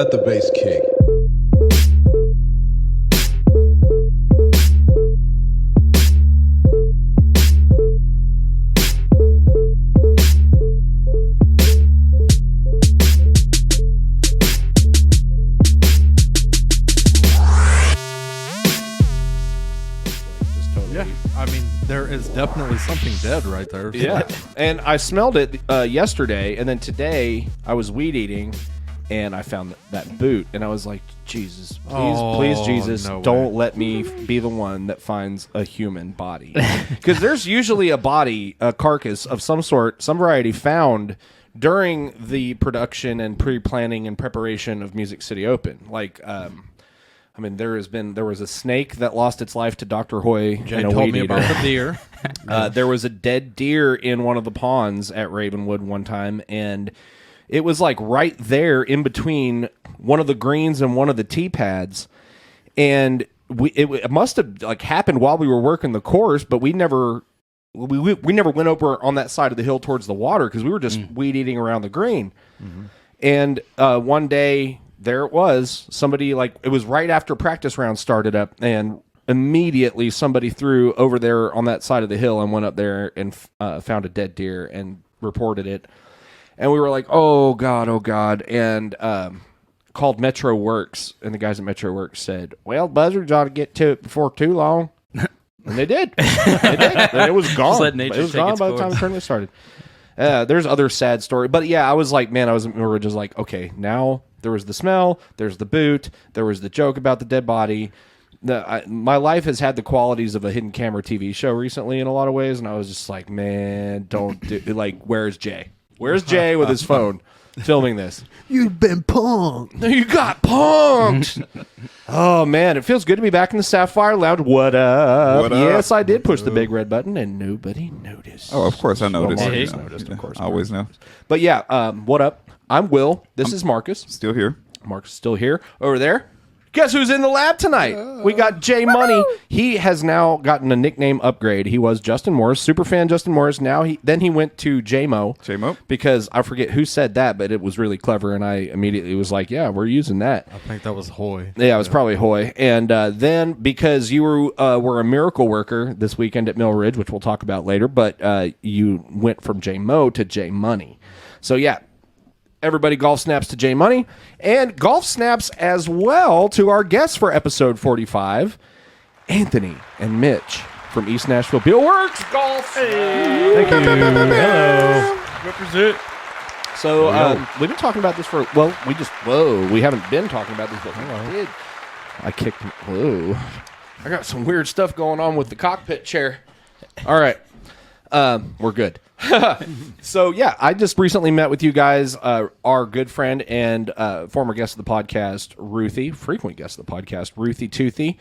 Let the bass kick. Yeah, I mean, there is definitely something dead right there. Yeah, and I smelled it yesterday, and then today I was weed eating, and I found that boot, and I was like, Jesus, please, Jesus, don't let me be the one that finds a human body. Because there's usually a carcass of some sort, some variety found during the production and pre-planning and preparation of Music City Open. Like, I mean, there was a snake that lost its life to Dr. Hoy. Jay told me about the deer. There was a dead deer in one of the ponds at Ravenwood one time, and it was like right there in between one of the greens and one of the tee pads, and it must have like happened while we were working the course, but we never went over on that side of the hill towards the water because we were just weed eating around the green. Mm-hmm. And one day, there it was. Somebody, like, it was right after practice round started up, and immediately somebody threw over there on that side of the hill and went up there and found a dead deer and reported it. And we were like, oh, God, and called Metro Works, and the guys at Metro Works said, well, buzzards ought to get to it before too long. And they did. They did. And it was gone. It was gone by the time the tournament started. There's other sad story. But, yeah, I was like, man, we were just like, okay, now... There was the smell, there's the boot, there was the joke about the dead body. My life has had the qualities of a hidden camera TV show recently in a lot of ways, and I was just like, man, don't do... Like, where's Jay? Where's Jay with his phone filming this? You've been punked. You got punked. Oh, man, it feels good to be back in the Sapphire Lounge. What up? What up? Yes, I did push the big red button, and nobody noticed. Oh, of course I noticed. Well, Marcus noticed, of course. I always know. But, yeah, what up? I'm Will. This is Marcus. Still here. Marcus is still here. Over there. Guess who's in the lab tonight? We got Jay Money. He has now gotten a nickname upgrade. He was Justin Morris, superfan Justin Morris. Now he went to J-Mo. J-Mo? Because I forget who said that, but it was really clever, and I immediately was like, yeah, we're using that. I think that was Hoy. Yeah, it was probably Hoy. And then because you were a miracle worker this weekend at Mill Ridge, which we'll talk about later, but you went from J-Mo to J Money. So, yeah. Everybody golf snaps to J Money, and golf snaps as well to our guests for episode 45, Anthony and Mitch from East Nashville Beer Works Golf. Hey. Thank you. Hello. Represent. So we've been talking about this we haven't been talking about this, but we did. I kicked. Whoa! I got some weird stuff going on with the cockpit chair. All right, we're good. So, yeah, I just recently met with you guys, our good friend and former guest of the podcast, Ruthie, frequent guest of the podcast, Ruthie Toothy,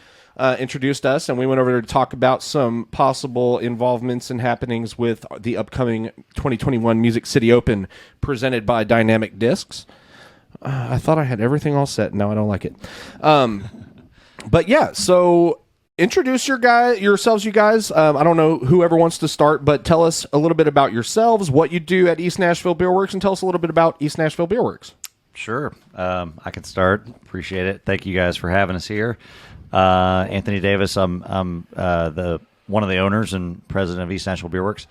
introduced us, and we went over there to talk about some possible involvements and happenings with the upcoming 2021 Music City Open presented by Dynamic Discs. I thought I had everything all set. Now I don't like it. But, yeah, so... Introduce yourselves, you guys. I don't know whoever wants to start, but tell us a little bit about yourselves, what you do at East Nashville Beer Works, and tell us a little bit about East Nashville Beer Works. Sure. I can start. Appreciate it. Thank you guys for having us here. Anthony Davis. I'm one of the owners and president of East Nashville Beer Works.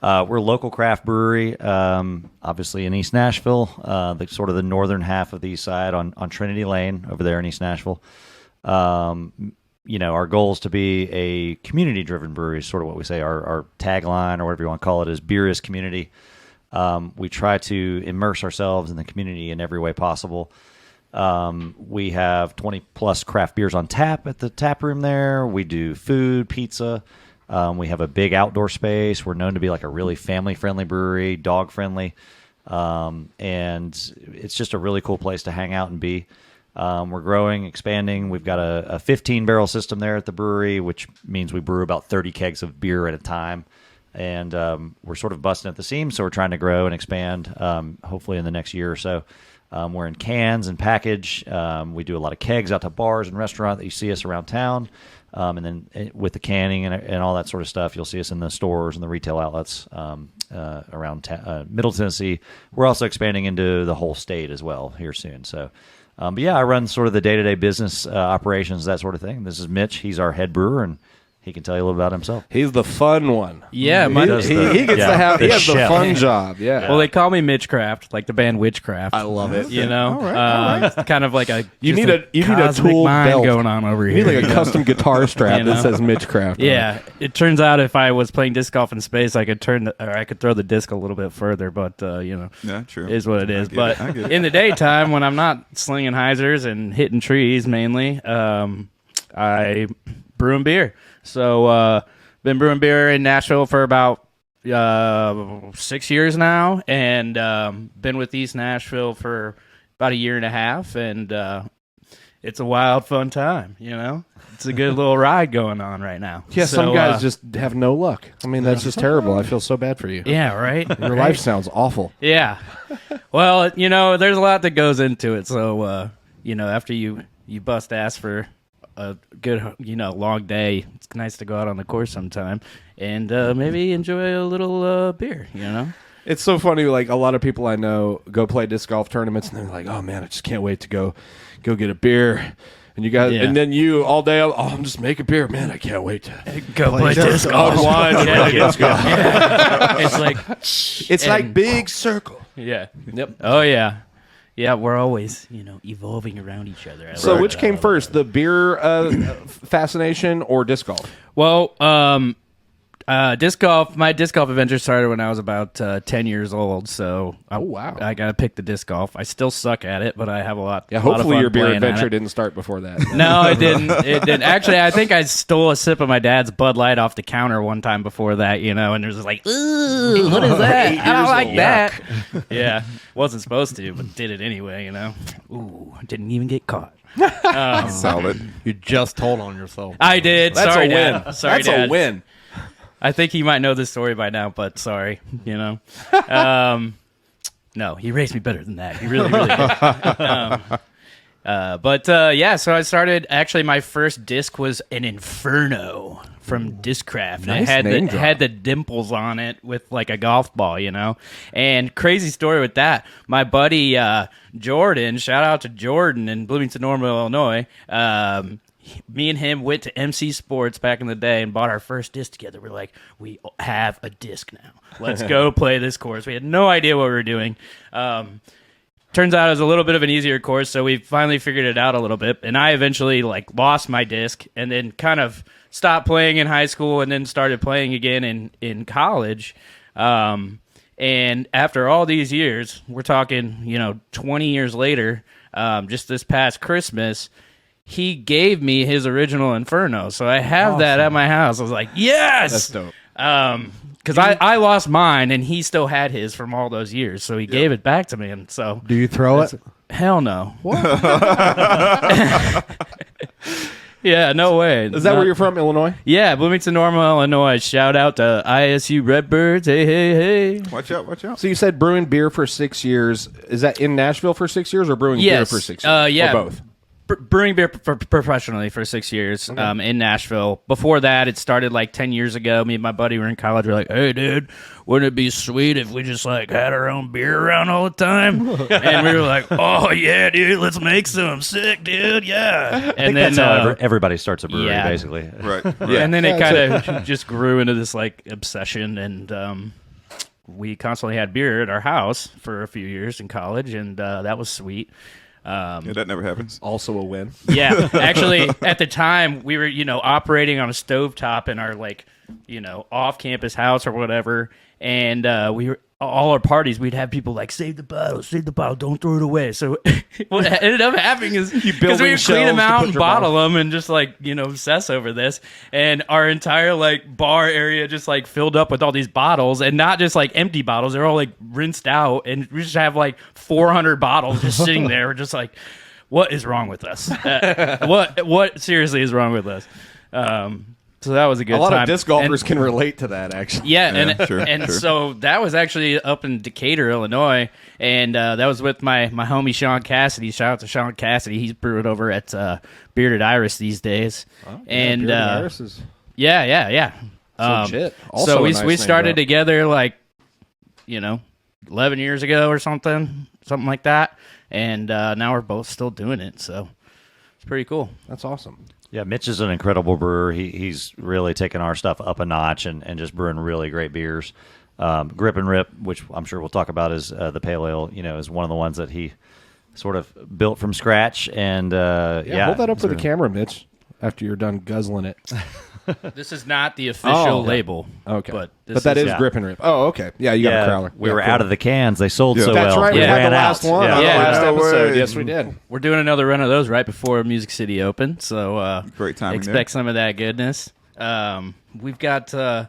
We're a local craft brewery, obviously in East Nashville, sort of the northern half of the east side on Trinity Lane over there in East Nashville. Our goal is to be a community-driven brewery, is sort of what we say. Our tagline, or whatever you want to call it, is beer is community. We try to immerse ourselves in the community in every way possible. We have 20-plus craft beers on tap at the tap room there. We do food, pizza. We have a big outdoor space. We're known to be like a really family-friendly brewery, dog-friendly. And it's just a really cool place to hang out and be. We're growing, expanding. We've got a 15-barrel system there at the brewery, which means we brew about 30 kegs of beer at a time. And we're sort of busting at the seams, so we're trying to grow and expand, hopefully in the next year or so. We're in cans and package. We do a lot of kegs out to bars and restaurants that you see us around town. And then with the canning and all that sort of stuff, you'll see us in the stores and the retail outlets around Middle Tennessee. We're also expanding into the whole state as well here soon. So, but yeah, I run sort of the day-to-day business operations, that sort of thing. This is Mitch. He's our head brewer, and he can tell you a little about himself. He's the fun one. Yeah, he gets to have he has the fun job. Yeah. Well, they call me Mitchcraft, like the band Witchcraft. I love it. You know, All right. kind of like You need a cosmic tool mind belt going on over You here. need like a custom guitar strap You know? that says Mitchcraft. Yeah, it turns out if I was playing disc golf in space, I could I could throw the disc a little bit further, but Yeah, true. is what it is. I But get it. in the daytime, when I'm not slinging hyzers and hitting trees mainly, I brew beer. So been brewing beer in Nashville for about 6 years now, and been with East Nashville for about a year and a half, and it's a wild, fun time. You know, it's a good little ride going on right now. Yeah, So, some guys just have no luck. I mean, that's just terrible. I feel so bad for you. Yeah, right. Your life sounds awful. Yeah. Well, there's a lot that goes into it. So, after you bust ass for a good, long day, it's nice to go out on the course sometime and maybe enjoy a little beer, It's so funny. Like, a lot of people I know go play disc golf tournaments, and they're like, "Oh man, I just can't wait to go get a beer." And you guys, Yeah. and then you all day, I'm just making beer, man. I can't wait to Go play disc golf. It's like, It's like Big Circle. yeah. Yep. Oh, yeah. Yeah, we're always, evolving around each other. So, which came first, the beer fascination or disc golf? Well, disc golf. My disc golf adventure started when I was about 10 years old. So, wow. I got to pick the disc golf. I still suck at it, but I have a lot. Yeah, a lot of hopefully fun your beer playing at adventure it. didn't start before that. No, it didn't. It didn't. Actually, I think I stole a sip of my dad's Bud Light off the counter one time before that, and it was like, ooh, what is that? I don't like that. Yeah, wasn't supposed to, but did it anyway, Ooh, didn't even get caught. Solid. Oh. You just told on yourself. I did. That's Sorry, a win. Dad. Sorry, That's Dad. a win. I think he might know this story by now, but sorry, No, he raised me better than that. He really, really did. So I started, actually, my first disc was an Inferno from Discraft. Nice It name drop. had the dimples on it with like a golf ball, And crazy story with that. My buddy Jordan, shout out to Jordan in Bloomington Normal, Illinois. Me and him went to MC Sports back in the day and bought our first disc together. We're like, we have a disc now. Let's go play this course. We had no idea what we were doing. Turns out it was a little bit of an easier course, so we finally figured it out a little bit. And I eventually lost my disc and then kind of stopped playing in high school and then started playing again in college. And after all these years, we're talking, 20 years later, just this past Christmas, he gave me his original Inferno. So I have that at my house. I was like, yes! That's dope. Because I lost mine, and he still had his from all those years. So he gave it back to me. And so, Do you throw it? hell no. What? Yeah, no way. Is that where you're from, Illinois? Yeah, Bloomington Normal, Illinois. Shout out to ISU Redbirds. Hey, hey, hey. Watch out, watch out. So you said brewing beer for 6 years. Is that in Nashville for 6 years or brewing beer Yes. for 6 years? Yeah. Or both? Brewing beer professionally for 6 years in Nashville. Before that, it started 10 years ago. Me and my buddy were in college. We're like, hey, dude, wouldn't it be sweet if we just had our own beer around all the time? And we were like, oh, yeah, dude, let's make some. Sick, dude, yeah. I think that's how everybody starts a brewery, yeah. basically. Right. And then it kind of just grew into this obsession, and we constantly had beer at our house for a few years in college, and that was sweet. Yeah, that never happens. Also a win. Yeah, actually, at the time we were, operating on a stovetop in our off-campus house or whatever, and we were all our parties. We'd have people save the bottle, don't throw it away. So what ended up happening is because we would clean shelves them to out put and your bottle them and just obsess over this, and our entire bar area just filled up with all these bottles, and not just empty bottles. They're all rinsed out, and we just have 400 bottles just sitting there. We're just what is wrong with us? What seriously is wrong with us? So that was a good A lot time. of disc golfers can relate to that, actually. Yeah, and sure. so that was actually up in Decatur, Illinois, and that was with my homie Sean Cassidy. Shout out to Sean Cassidy. He's brewing over at Bearded Iris these days. And Bearded Iris is yeah. legit. So Also we a nice we name, started bro. together 11 years ago or something like that, and now we're both still doing it. So it's pretty cool. That's awesome. Yeah, Mitch is an incredible brewer. He's really taken our stuff up a notch and just brewing really great beers. Grip and Rip, which I'm sure we'll talk about, is the pale ale. Is one of the ones that he sort of built from scratch. And Hold that up for the camera, Mitch. After you're done guzzling it. This is not the official okay. label. Okay, but that is yeah. Grip and Rip. Oh, okay. Yeah, you got a crowler. We Yeah, were cool. out of the cans. They sold so That's well. right. We We had ran the out. last one on Yeah. the last No episode. way. Yes, we did. We're doing another run of those right before Music City open, so Great timing expect some of that goodness. We've got a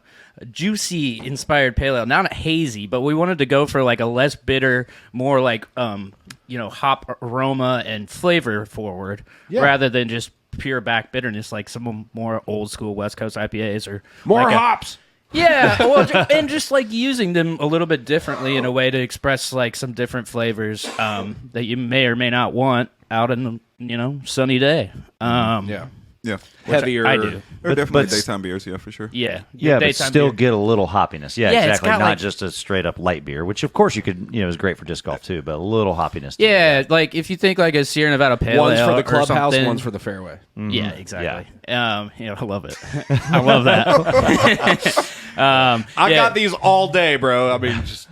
juicy inspired pale ale, not hazy, but we wanted to go for like a less bitter, more like hop aroma and flavor forward, rather than just pure back bitterness like some more old school West Coast IPAs or More like hops. Yeah, well, and just like using them a little bit differently in a way to express like some different flavors that you may or may not want out in the sunny day. Yeah. Heavier. I do. They're definitely but- daytime beers, yeah, for sure. Yeah, Yeah, but daytime still beer. get a little hoppiness. Yeah, Yeah, it's exactly. got, Not like- just a straight up light beer, which of course you could, is great for disc golf too, but a little hoppiness. To Yeah, it. like if you think like a Sierra Nevada Pale One's Ale for the or clubhouse, something- one's for the fairway. Yeah, exactly. I love it. I love that. I got these all day, bro. I mean, just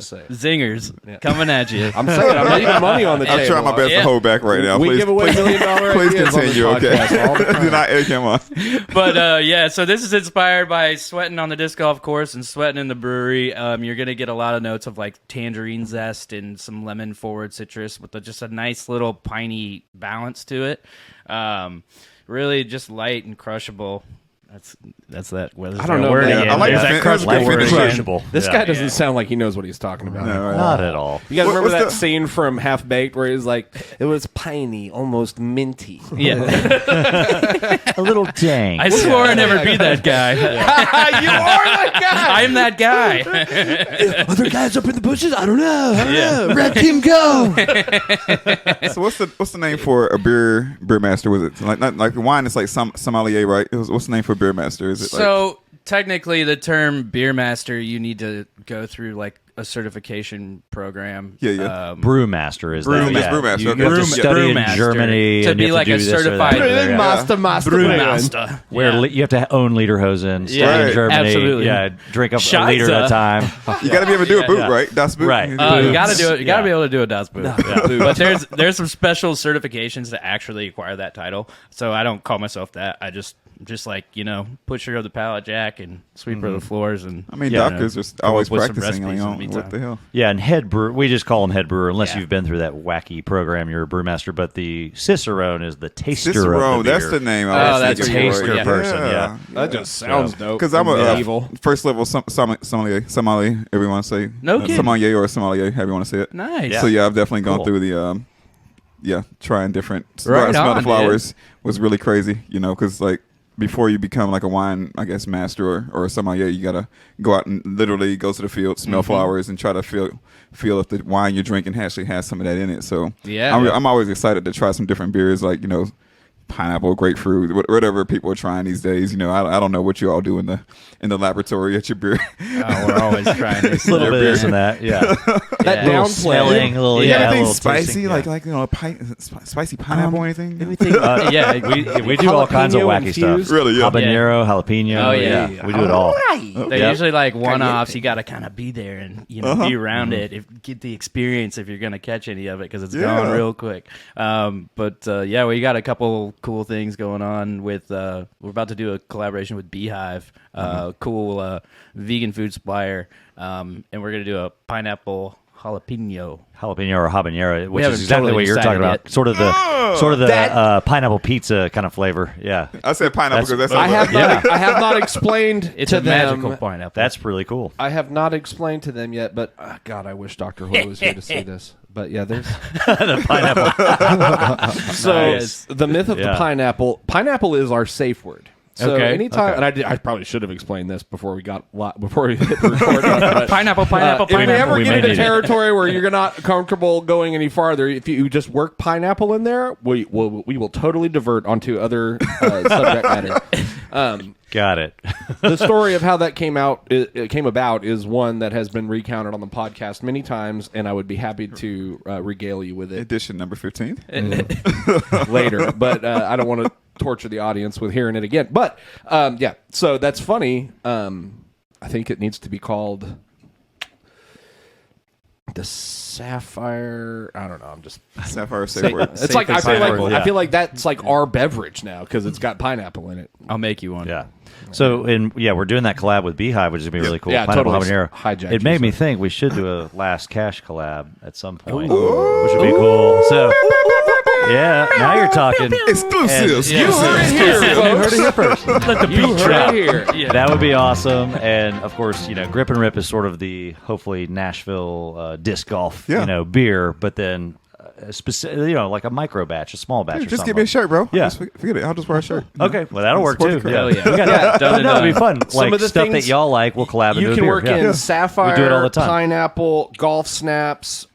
say it. zingers coming at you. I'm saying I'm leaving money on the table. I'm trying my best Yeah. to hold back right now. We Please, give away please, $1 million please ideas on this continue, okay? podcast all the time. Do not egg him on. But so this is inspired by sweating on the disc golf course and sweating in the brewery. You're gonna get a lot of notes of like tangerine zest and some lemon forward citrus with just a nice little piney balance to it. Really just light and crushable. That's that. Well, I don't know, Word man. again. I like There's the that fin- crushable that's word good again. Crushable. This Yeah. guy doesn't sound like he knows what he's talking about. No, right. Not at all. You guys remember What's that the- scene from Half Baked where he's like, it was piney, almost minty. Yeah, A little dang. I swore I'd never be that guy. You are that guy! I'm that guy. Other guys up in the bushes? I don't know. Red team go! So what's the name for a beer master? Was it like wine? It's like sommelier, right? What's the name for a beer master? Is it So technically, the term beer master, you need to go through like a certification program. Yeah. Brewmaster is Brewmaster, that? Yeah. brewmaster, You okay. have to Brew- study in brewmaster. Germany To and be you have like to a do this or certified that. Yeah. Master. brewmaster. Where Yeah. you have to own Lederhosen, study Yeah, in Germany, absolutely. drink up a Scheiße. liter at a time. you got to be able to do a boot, Yeah. right? That's boot. Right. You You gotta do it. You gotta Yeah. be able to do a Das Boot. But there's some special certifications to actually acquire that title. So I don't call myself that. I just like pusher of the pallet jack and sweeper of the floors and. I mean, Yeah, doctors are come always up with some practicing. recipes in the What meantime. the hell? Yeah, and head brewer, we just call him head brewer unless Yeah. you've been through that wacky program. You're a brewmaster, but the Cicerone is the taster Cicerone, of the that's beer. the name. Oh, I was that's thinking what you for. were- taster person, yeah. That just sounds dope. Because I'm a medieval. first level sommelier, everyone say. No kidding. Sommelier or sommelier, however you want to say it. Nice. Yeah. So yeah, I've definitely gone Cool. through the trying different. Right smell on, the flowers dude. was really crazy, because like before you become like a wine, I guess, master or a sommelier, you gotta go out and literally go to the field, smell flowers, and try to feel if the wine you're drinking actually has some of that in it. So Yeah. I'm always excited to try some different beers, like pineapple, grapefruit, whatever people are trying these days. I don't know what you all do in the laboratory at your beer. Oh, we're always trying to. A little bit of this and that, yeah. That Yeah. Little downplay. smelling, a little, Yeah, yeah, a Anything little spicy, tasting, like spicy pineapple or anything? yeah, we do all kinds of Jalapeno wacky infused? stuff. Really, yeah. Habanero, jalapeno. Oh, yeah. We do it all. They're usually like one-offs. You got to kind of be there and be around it, get the experience if you're going to catch any of it because it's Yeah. going real quick. But we got a couple cool things going on with. We're about to do a collaboration with Beehive, cool vegan food supplier, and we're going to do a pineapple jalapeno. Jalapeno or habanero, which haven't is exactly totally what you're talking decided about. yet. Sort of the pineapple pizza kind of flavor. Yeah, I said pineapple because that's I have Yeah. not. I have not explained It's to a them. magical pineapple. that's really cool. I have not explained to them yet, but God, I wish Dr. Hoy was here to see this. But yeah, there's The pineapple. so Nice. the myth of the Yeah. pineapple. Pineapple is our safe word. So Okay. anytime, and I probably should have explained this before we hit the record. But, Pineapple. if we ever We get may into need it. territory where you're not comfortable going any farther, if you just work pineapple in there, we will totally divert onto other subject matter. Got it. The story of how that came about is one that has been recounted on the podcast many times, and I would be happy to regale you with it Edition number 15. later. But I don't want to torture the audience with hearing it again. But yeah, so that's funny. I think it needs to be called the Sapphire. I don't know. I'm just Sapphire safe word. it's like I feel pineapple, like yeah. I feel like that's like our beverage now because it's got pineapple in it. I'll make you one. Yeah. So, we're doing that collab with Beehive, which is going to be really cool. Yeah, Pineapple totally. Habanero. Hijacked It made me you, think we should do a Last Cash collab at some point, which would be cool. So, yeah, now you're talking. Exclusives. And- You heard it here, You heard it here folks. first. Let the You beat heard drop. it here. That would be awesome. And of course, Grip and Rip is sort of the hopefully Nashville disc golf, beer, but then specific, like a micro batch, a small batch. Dude, or just something. give me a shirt, bro. Yeah. Just forget it. I'll just wear a shirt. Okay, well that'll work Support too. the crowd. Yeah, Hell yeah. we got Yeah, done and that'd be done. fun. Some Like of the stuff things that y'all like, we'll collab. You into can a beer. work Yeah. in Sapphire, We do it all the time. pineapple, golf snaps.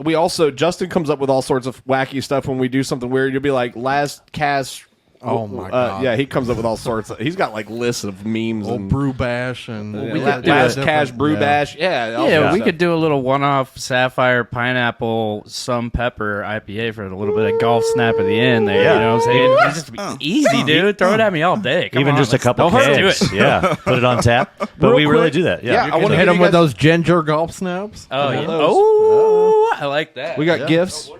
We also Justin comes up with all sorts of wacky stuff when we do something weird. You'll be like, last cast. Oh, my God. Yeah, he comes up with all sorts. He's got like lists of memes Old and brew bash and we could do last a cash different- brew yeah. bash. Yeah, all Yeah, sorts we of could do a little one-off Sapphire Pineapple Some Pepper IPA for a little bit of golf snap at the end there. Yeah. You know what I'm saying? It's just easy, dude. Throw it at me all day. Come Even on, just a let's- couple let's do kegs. it. Yeah, put it on tap. But Real we really quick. do that. Yeah, I You wanna can hit give them you with guys- those ginger golf snaps. Oh, yeah. those. Oh, I like that. We got gifts.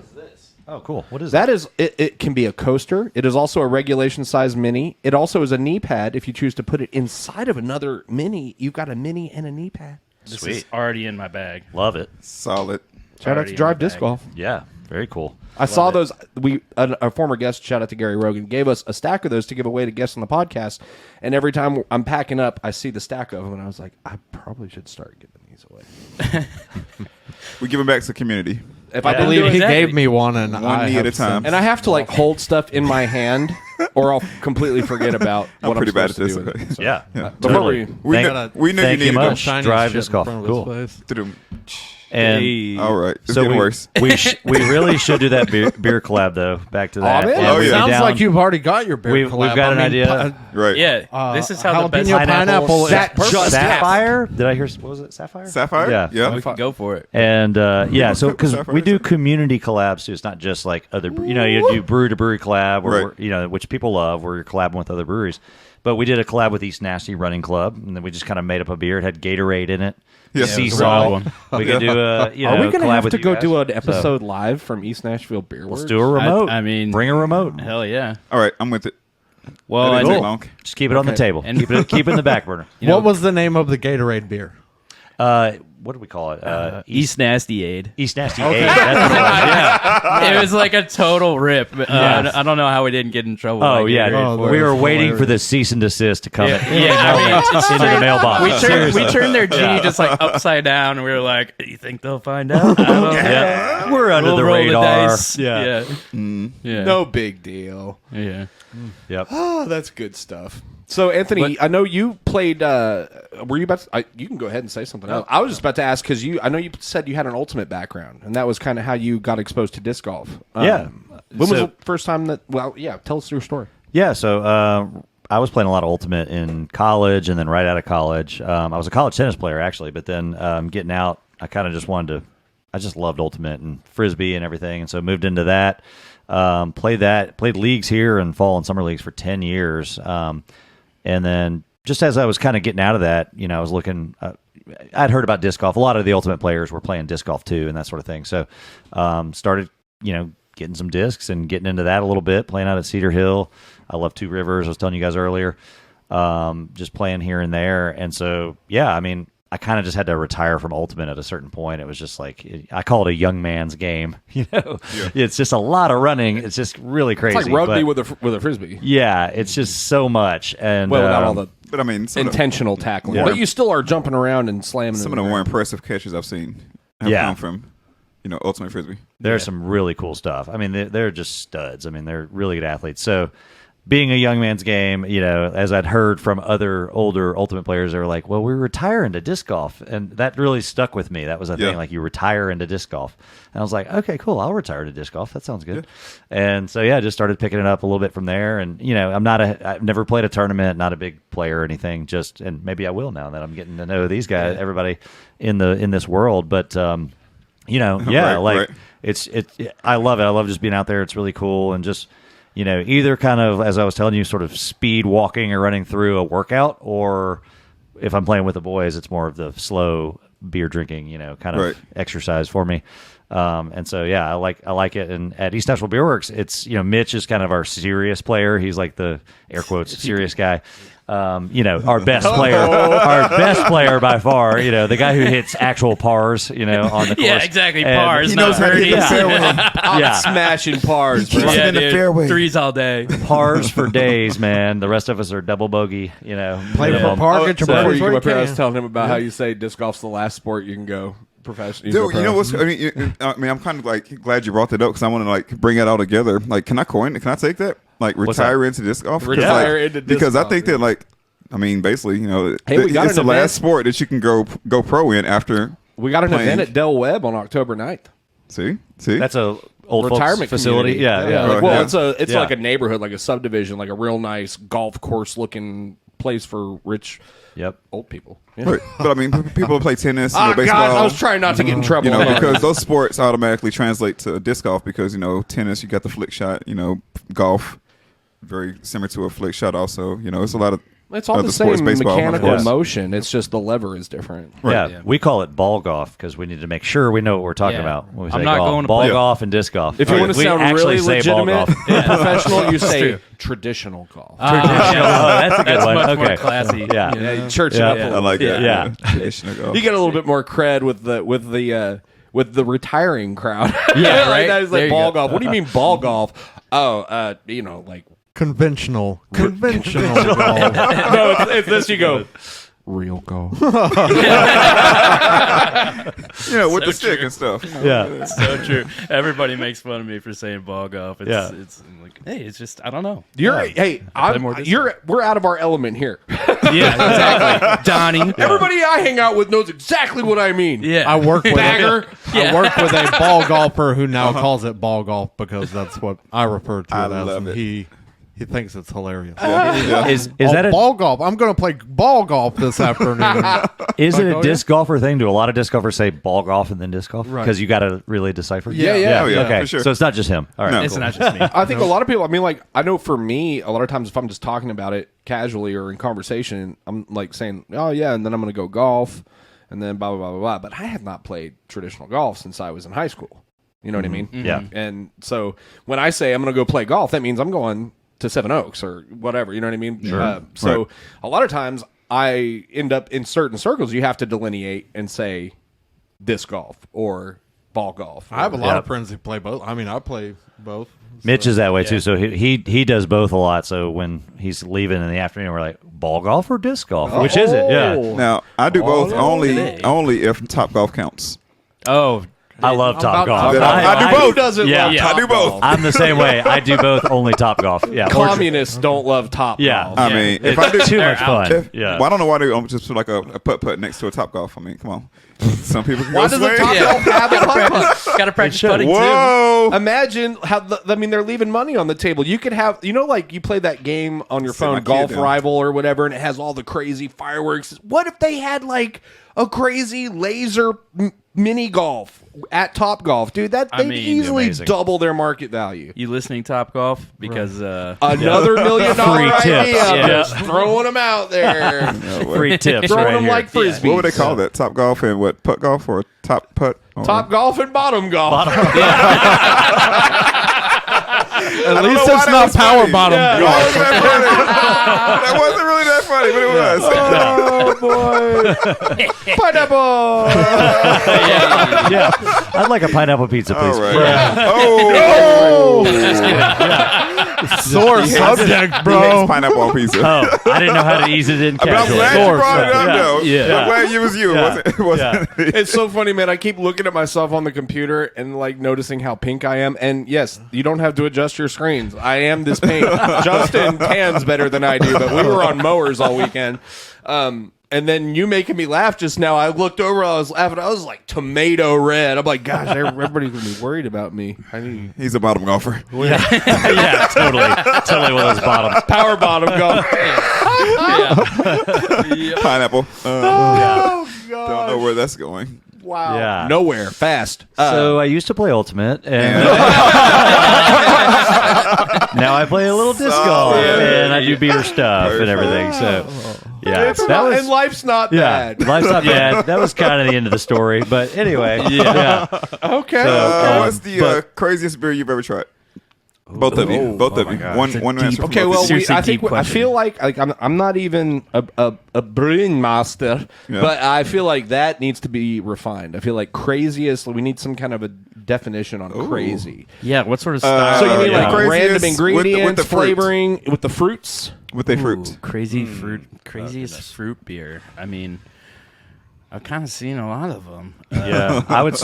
Oh, cool. What is That is, it can be a coaster. It is also a regulation size mini. It also is a knee pad. If you choose to put it inside of another mini, you've got a mini and a knee pad. This is already in my bag. Love it. Solid. Shout out Already to in Drive my Disc bag. Golf. Yeah, very cool. I saw those. A former guest, shout out to Gary Rogan, gave us a stack of those to give away to guests on the podcast. And every time I'm packing up, I see the stack of them, and I was like, I probably should start giving these away. We give them back to the community. If Yeah. I I didn't believe do it, he Exactly. gave me one, and One I knee have at a time. some. and I have to like hold stuff in my hand, or I'll completely forget about what I'm pretty bad supposed at to do. this. with it. So, Yeah. before Totally. We Thank- kn- we knew you thank needed you to go. much. Shiny Drive shit Disc in Golf. front of Cool. his face. To-dum. And All right. It's so getting we, worse. we really should do that beer collab though. Back to that. man. And Oh, we'd be yeah. Sounds down- like you've already got your beer We've collab. got an idea. Right. Yeah, this is how the best jalapeno pineapple is That perfect. just Sapphire. Did I hear? What was it? Sapphire. Sapphire? Yeah. Yeah. We can go for it. And yeah, so because Sapphire, we do Sapphire. community collabs too. It's not just like other, you do brewery to brewery collab, or Right. which people love, where you're collabing with other breweries. But we did a collab with East Nasty Running Club, and then we just kind of made up a beer. It had Gatorade in it. Yeah. Sea Yeah, it was a wild salt. one. We could do a Are we going to collab have with to you go guys. do an So, episode live from East Nashville Beer let's Works? do a remote. I mean, bring a remote. Hell yeah. All right. I'm with it. Well, That and didn't take long. Just keep it on the table. And- Keep it in the back burner. What was the name of the Gatorade beer? What do we call it? East Nasty Aid. East Nasty Aid. That's what it was. Yeah. It was like a total rip. I don't know how we didn't get in trouble. Oh with yeah, Gatorade for we it. were waiting for the cease and desist to come Yeah, in I mean, it's into the mailbox. we turned their G just like upside down, and we were like, "You think they'll find out?" I don't know. Yeah. We're under We'll the roll radar. dice. Yeah. Yeah. No big deal. Yeah. Yep. Oh, that's good stuff. So, Anthony, I know you played. Were you about to, you can go ahead and say something else. I was just about to ask because I know you said you had an ultimate background, and that was kind of how you got exposed to disc golf. Yeah. When was So- the first time that? Well, yeah. Tell us your story. Yeah, so I was playing a lot of Ultimate in college, and then right out of college, I was a college tennis player actually. But then getting out, I kind of just wanted to. I just loved Ultimate and Frisbee and everything, and so moved into that. Played leagues here and fall and summer leagues for 10 years, and then just as I was kind of getting out of that, I was looking. I'd heard about disc golf. A lot of the Ultimate players were playing disc golf too, and that sort of thing. So started, getting some discs and getting into that a little bit, playing out at Cedar Hill. I love Two Rivers. I was telling you guys earlier, just playing here and there. And so, yeah, I mean, I kind of just had to retire from Ultimate at a certain point. It was just like, I call it a young man's game. It's just a lot of running. It's just really crazy. It's like rugby but, with a frisbee. yeah, it's just so much. And Well, without all the But I mean, some intentional tackling, Yeah. but you still are jumping around and slamming. of it the in the more ground. impressive catches I've seen have Yeah. come from, Ultimate Frisbee. there's some really cool stuff. I mean, they're just studs. I mean, they're really good athletes. So being a young man's game, as I'd heard from other older Ultimate players, they were like, well, we're retiring to disc golf. And that really stuck with me. That was a thing, like you retire into disc golf. And I was like, okay, cool. I'll retire to disc golf. That sounds good. Yeah. And so, I just started picking it up a little bit from there. And, I've never played a tournament, not a big player or anything, and maybe I will now that I'm getting to know these guys, everybody in this world. But, right. It's I love it. I love just being out there. It's really cool. And just, either kind of, as I was telling you, sort of speed walking or running through a workout, or if I'm playing with the boys, it's more of the slow beer drinking, kind of exercise for me. And so, I like it. And at East Nashville Beer Works, it's, Mitch is kind of our serious player. He's like the air quotes serious guy. Our best player by far, the guy who hits actual pars, on the course. Yeah, exactly. And Pars. He knows how to hit the fairway. I'm smashing pars. He keeps it in the fairway. Threes all day. Pars for days, man. The rest of us are double bogey, Play for par, get your Before birdies you where go you up here, I was can. telling him about how you say disc golf's the last sport you can go professional. Dude, you know what's? I'm kind of like glad you brought that up because I want to like bring it all together. Like, can I take that? Like, retire into disc golf? Retire into disc because golf, I think that like, basically, Hey, we got it's an the event. last sport that you can go pro in after. We got an playing. event at Del Webb on October 9th. See, That's a old Retirement folks facility. community. Yeah. Like, well, Yeah. it's Yeah. like a neighborhood, like a subdivision, like a real nice golf course looking place for rich Yep. old people. But I mean, people who play tennis, Oh, baseball. God, I was trying not to get in trouble. Because those sports automatically translate to disc golf because tennis, you got the flick shot. Golf, very similar to a flick shot. Also, it's a lot of. It's all other the sports, same baseball, mechanical yeah. motion. It's just the lever is different. Yeah. We call it ball golf because we need to make sure we know what we're talking about when we say I'm not golf. going to ball play- golf and disc golf. If you want to We sound actually really say ball legitimate golf. and professional, you say traditional golf. Oh, that's a good That's one. much Okay. more classy. Yeah. Yeah, church Yeah. it up. I like that. Yeah. Traditional golf. You get a little bit more cred with the retiring crowd. Yeah, Like right? that is There like you ball go. golf. What do you mean ball golf? Oh, like Conventional golf. no, it's this. You go real golf. with the stick and stuff. Yeah. So true. Everybody makes fun of me for saying ball golf. It's, Yeah. it's like, hey, it's just, I don't know. We're out of our element here. Yeah, exactly. Donnie. Everybody I hang out with knows exactly what I mean. Yeah. I work with Bagger. I work with a ball golfer who now calls it ball golf because that's what I refer to I it as. love And it. he thinks it's hilarious. Is that a ball golf? I'm going to play ball golf this afternoon. is it Like, a oh, disc golfer thing? Do a lot of disc golfers say ball golf and then disc golf? Right. Because you got to really decipher. Yeah. Oh, yeah, Okay. for sure. So it's not just him. All right. No. It's not just me. I think a lot of people, I know for me, a lot of times if I'm just talking about it casually or in conversation, I'm like saying, oh, yeah, and then I'm going to go golf, and then blah, blah, blah, blah, blah. But I have not played traditional golf since I was in high school. You know what I mean? Yeah. And so when I say I'm going to go play golf, that means I'm going to Seven Oaks or whatever. You know what I mean? Sure. So Right. a lot of times I end up in certain circles, you have to delineate and say disc golf or ball golf. I have a lot Yeah. of friends who play both. I mean, I play both. Mitch is that way too. So he does both a lot. So when he's leaving in the afternoon, we're like, ball golf or disc golf? Which is it? Yeah. Now I do both today. only if Top Golf counts. Oh, I love Top Golf. I do both. Doesn't Yeah. love Yeah. Top I do both. Golf. I'm the same way. I do both, only Top Golf. Yeah. Or- Communists don't love Top Yeah. Golf. I mean, if it's I do too They're much out. fun. Yeah. Well, I don't know why they don't just put like a putt next to a Top Golf. I mean, come on. Some people can Why go does a swing. Top Golf have a putt? got to practice putting too. Whoa! Imagine how they're leaving money on the table. You could have, like you play that game on your Sit my phone, kid Golf down. Rival or whatever, and it has all the crazy fireworks. What if they had like a crazy laser mini golf at Top Golf, dude? They'd I mean, easily amazing. double their market value. You listening, Top Golf? Because Another $1 million Free tips. idea. I'm Yeah. just throwing them out there. Free tips Throwing right them here. like frisbees. What would they call that? Top Golf and what? Putt golf or top putt? Or, Top golf and bottom golf. At least know why it's that not was power funny. bottom Yeah. golf. That wasn't really that funny, but it was. Oh boy! Pineapple. Yeah, I'd like a pineapple pizza, please. All right. Yeah. Sore subject, bro. Pineapple on pizza. Oh, I didn't know how to ease it in But I'm casually. glad you brought it up, though. Yeah. I'm glad it was you. Yeah. It wasn't It's so funny, man. I keep looking at myself on the computer and like noticing how pink I am. And yes, you don't have to adjust your screens. I am this pink. Justin tans better than I do, but we were on mowers all weekend. And then you making me laugh just now. I looked over, I was laughing. I was like tomato red. I'm like, gosh, everybody's gonna be worried about me. He's a bottom golfer. Yeah, totally one of those bottoms. Power bottom golf. Pineapple. Oh god. Don't know where that's going. Wow. Yeah. Nowhere. Fast. So I used to play Ultimate, and now I play a little disc golf, and I do beer stuff and everything. So, yeah, and life's not bad. life's not bad. That was kind of the end of the story, but anyway, yeah. Okay. What's the craziest beer you've ever tried? Both of you. Both of you. One answer. Okay, from well, both of you. Seriously I think deep I question. feel like I'm not even a brewing master, Yeah. but I feel like that needs to be refined. I feel like craziest. We need some kind of a definition on crazy. Yeah, what sort of style? So you mean yeah. like Craziest random with the ingredients, fruit. flavoring with the fruits? with the Ooh, fruit. craziest fruit beer. I mean, I've kind of seen a lot of them. Yeah, I would.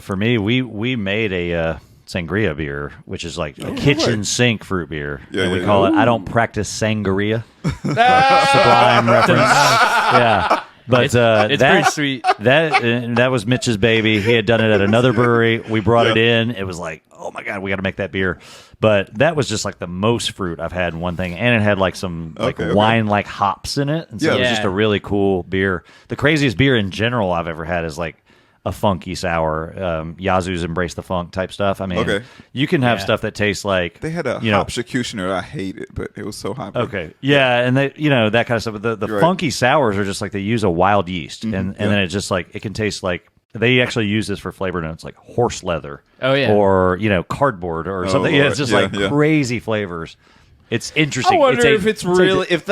For me, we made a Sangria beer, which is like a kitchen sink fruit beer. Yeah, and we yeah, call it. I don't practice sangria. Sublime reference. Yeah. But It's that, pretty sweet. That was Mitch's baby. He had done it at another brewery. We brought it in. It was like, oh my god, we got to make that beer. But that was just like the most fruit I've had in one thing, and it had like some Okay. wine like hops in it, and so Yeah. it was just Yeah. a really cool beer. The craziest beer in general I've ever had is like a funky sour, Yazoo's Embrace the Funk type stuff. I mean, Okay. you can have Yeah. stuff that tastes like They had a hop executioner. I hate it, but it was so hot. Okay. Yeah, and they, that kind of stuff. But the You're right. funky sours are just like they use a wild yeast, and yeah. then it just like it can taste like they actually use this for flavor notes like horse leather. Oh, yeah. Or cardboard or something. Yeah, it's just yeah, like yeah. crazy flavors. It's interesting. I wonder if it's really if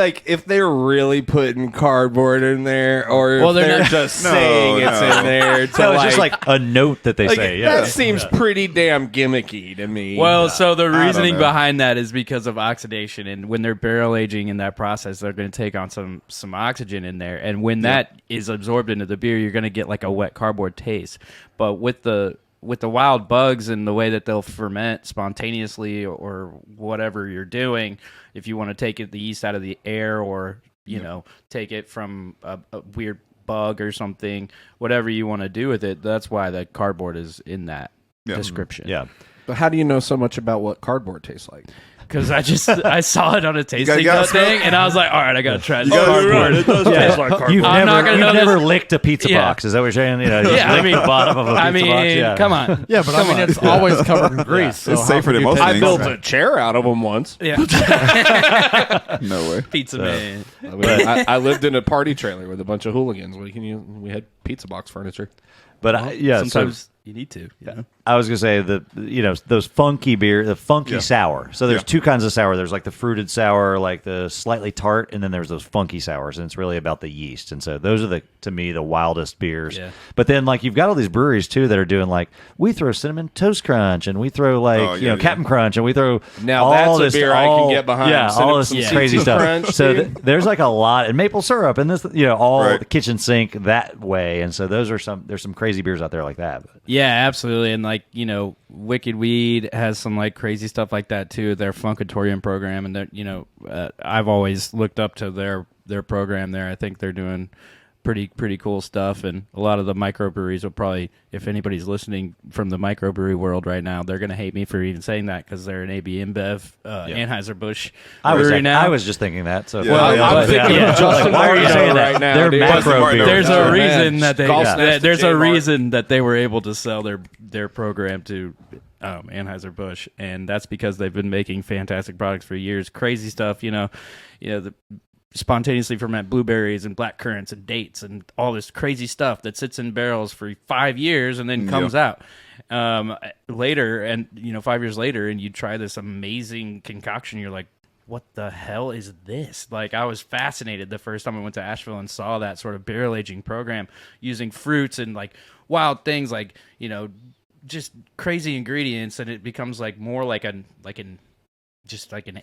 they're really putting cardboard in there, or Well, if they're they're not- just No, saying it's no. in there. To no, it's just like a note that they like, say. Yeah. that seems pretty damn gimmicky to me. Well, so the reasoning know. behind that is because of oxidation, and when they're barrel aging in that process, they're going to take on some oxygen in there, and when that is absorbed into the beer, you're going to get like a wet cardboard taste. But with the wild bugs and the way that they'll ferment spontaneously or whatever you're doing, if you want to take the yeast out of the air or take it from a weird bug or something, whatever you want to do with it, that's why the cardboard is in that description. Yeah. but how do you know so much about what cardboard tastes like? Because I saw it on a tasting gotta note smell thing, and I was like, all right, I got to try this gotta- cardboard. It does taste like cardboard. You've I'm not never, gonna you've know never this- licked a pizza Yeah. box. Is that what you're saying? You know, Yeah, I lick the bottom of a pizza I mean, box. Yeah. come on. Yeah, but I mean, it's always covered in grease. So It's how safer can than you most taste I things. built that? a chair out of them once. Yeah, No way. pizza man. I lived in a party trailer with a bunch of hooligans. We had pizza box furniture. But Sometimes you need to. You know? I was gonna say those funky beer, the funky sour. So there's Yeah. two kinds of sour. There's like the fruited sour, like the slightly tart, and then there's those funky sours, and it's really about the yeast. And so those are to me the wildest beers. Yeah. But then like you've got all these breweries too that are doing like we throw cinnamon toast crunch, and we throw like yeah, Captain Crunch, and we throw Now all that's a this, beer I can get behind. Yeah, Cinnamon- all this some crazy CC stuff. Crunch, So dude. there's like a lot, and maple syrup, and this all Right. the kitchen sink that way. And so there's some crazy beers out there like that. But, Yeah, absolutely. And like, Wicked Weed has some like crazy stuff like that too. Their Funkatorium program, and I've always looked up to their program there. I think they're doing pretty cool stuff, and a lot of the microbreweries will probably, if anybody's listening from the microbrewery world right now, they're going to hate me for even saying that because they're an AB InBev, Anheuser-Busch brewery now. I was just thinking that. So Yeah. Well, I'm thinking of Justin Why are you Martino saying that? right now, They're dude. macro Justin Martino. beers. There's a Oh, man. reason that they Golf snacks there's to a J-Mart. reason that they were able to sell their program to Anheuser-Busch, and that's because they've been making fantastic products for years. Crazy stuff, the spontaneously ferment blueberries and black currants and dates and all this crazy stuff that sits in barrels for 5 years and then comes out later, and 5 years later, and you try this amazing concoction. You're like, what the hell is this? Like, I was fascinated the first time I went to Asheville and saw that sort of barrel aging program using fruits and like wild things, like, you know, just crazy ingredients, and it becomes like more like an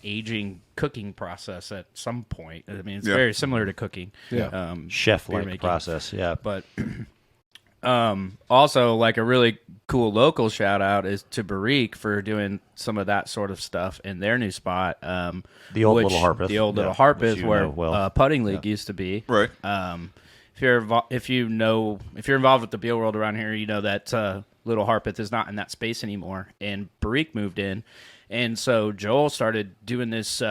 aging cooking process at some point. I mean, it's very similar to cooking. Yeah. Chef-like process, yeah. But also, like, a really cool local shout out is to Brewery for doing some of that sort of stuff in their new spot. The old Little Harpeth. The old Little which Harpeth, you where know well. Putting League used to be. Right. If you're involved with the beer world around here, you know that Little Harpeth is not in that space anymore, and Barik moved in, and so Joel started doing this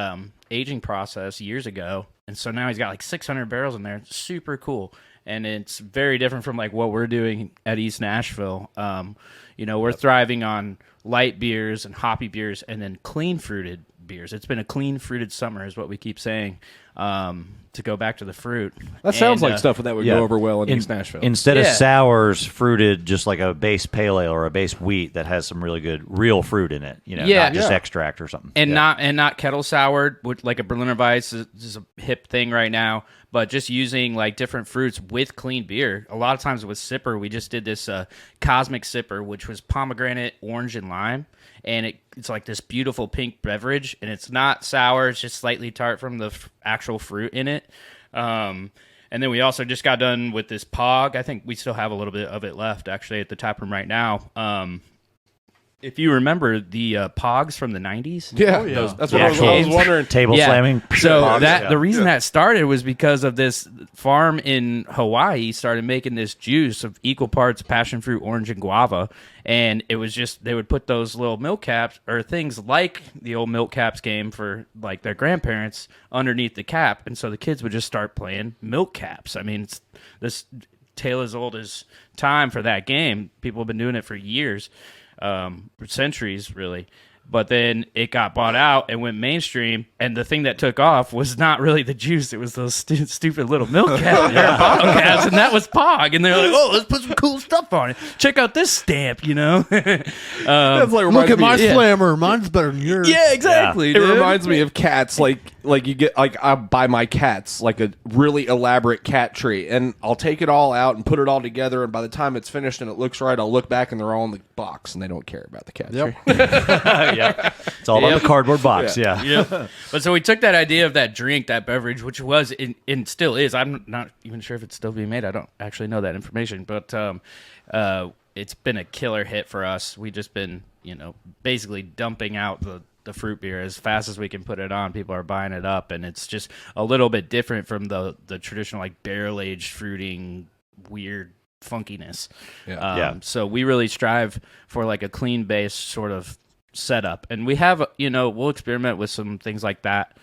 aging process years ago, and so now he's got like 600 barrels in there. It's super cool, and it's very different from like what we're doing at East Nashville. You know, we're thriving on light beers and hoppy beers, and then clean fruited beers. It's been a clean fruited summer, is what we keep saying. To go back to the fruit. That sounds like stuff that would yeah. go over well in East Nashville. Instead of Yeah. sours fruited just like a base pale ale or a base wheat that has some really good real fruit in it, you know, Yeah. not just Yeah. extract or something. And Yeah. not kettle soured, which like a Berliner Weiss is a hip thing right now. But just using like different fruits with clean beer. A lot of times with Sipper, we just did this Cosmic Sipper, which was pomegranate, orange, and lime, and it's like this beautiful pink beverage, and it's not sour; it's just slightly tart from the actual fruit in it. And then we also just got done with this Pog. I think we still have a little bit of it left, actually, at the tap room right now. If you remember the Pogs from the 90s. Yeah, that's what I was wondering. Table slamming. So Pogs, the reason that started was because of this farm in Hawaii started making this juice of equal parts passion fruit, orange, and guava. And it was just, they would put those little milk caps or things like the old milk caps game for like their grandparents underneath the cap. And so the kids would just start playing milk caps. I mean, it's this tale as old as time for that game. People have been doing it for years. For centuries, really. But then it got bought out and went mainstream, and the thing that took off was not really the juice; it was those stupid little milk caps, and that was Pog. And they're like, "Oh, let's put some cool stuff on it. Check out this stamp," you know. That's like Look at my me, slammer. Mine's better than yours. Yeah, exactly. It dude. reminds me of cats. Like you get like I buy my cats like a really elaborate cat tree, and I'll take it all out and put it all together. And by the time it's finished and it looks right, I'll look back and they're all in the box, and they don't care about the cat tree. yeah. It's all about the cardboard box. Yeah. Yeah. But so we took that idea of that drink, that beverage, which was and still is. I'm not even sure if it's still being made. I don't actually know that information, but it's been a killer hit for us. We just been, basically dumping out the fruit beer as fast as we can put it on. People are buying it up, and it's just a little bit different from the traditional like barrel aged fruiting weird funkiness. So we really strive for like a clean base sort of setup, and we have we'll experiment with some things like that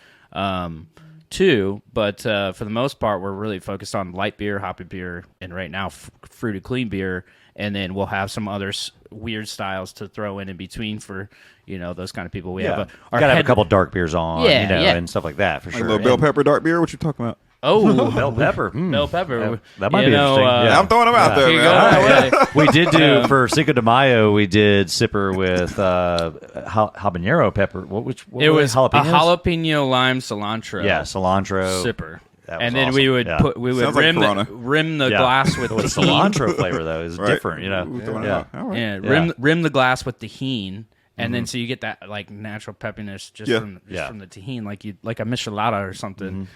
too, but for the most part we're really focused on light beer, hoppy beer, and right now fruited clean beer, and then we'll have some other weird styles to throw in between for those kind of people. We have gotta have a couple dark beers on, Yeah. and stuff like that for A sure. little bell pepper dark beer. What you talking about? Bell pepper. bell pepper. That might be interesting. Yeah. I'm throwing them out there, Here you man. go. We did do for Cinco de Mayo. We did Sipper with habanero pepper. What It was a jalapenos? jalapeno lime cilantro. Yeah, cilantro Sipper. That was And then awesome. we would Yeah. Sounds like Corona. rim the Yeah. glass with the the cilantro flavor though is Right. different. Ooh, throwing it Yeah. out. All right. Yeah, rim the glass with tahini, and then so you get that like natural peppiness just from the tahini, like a michelada or something.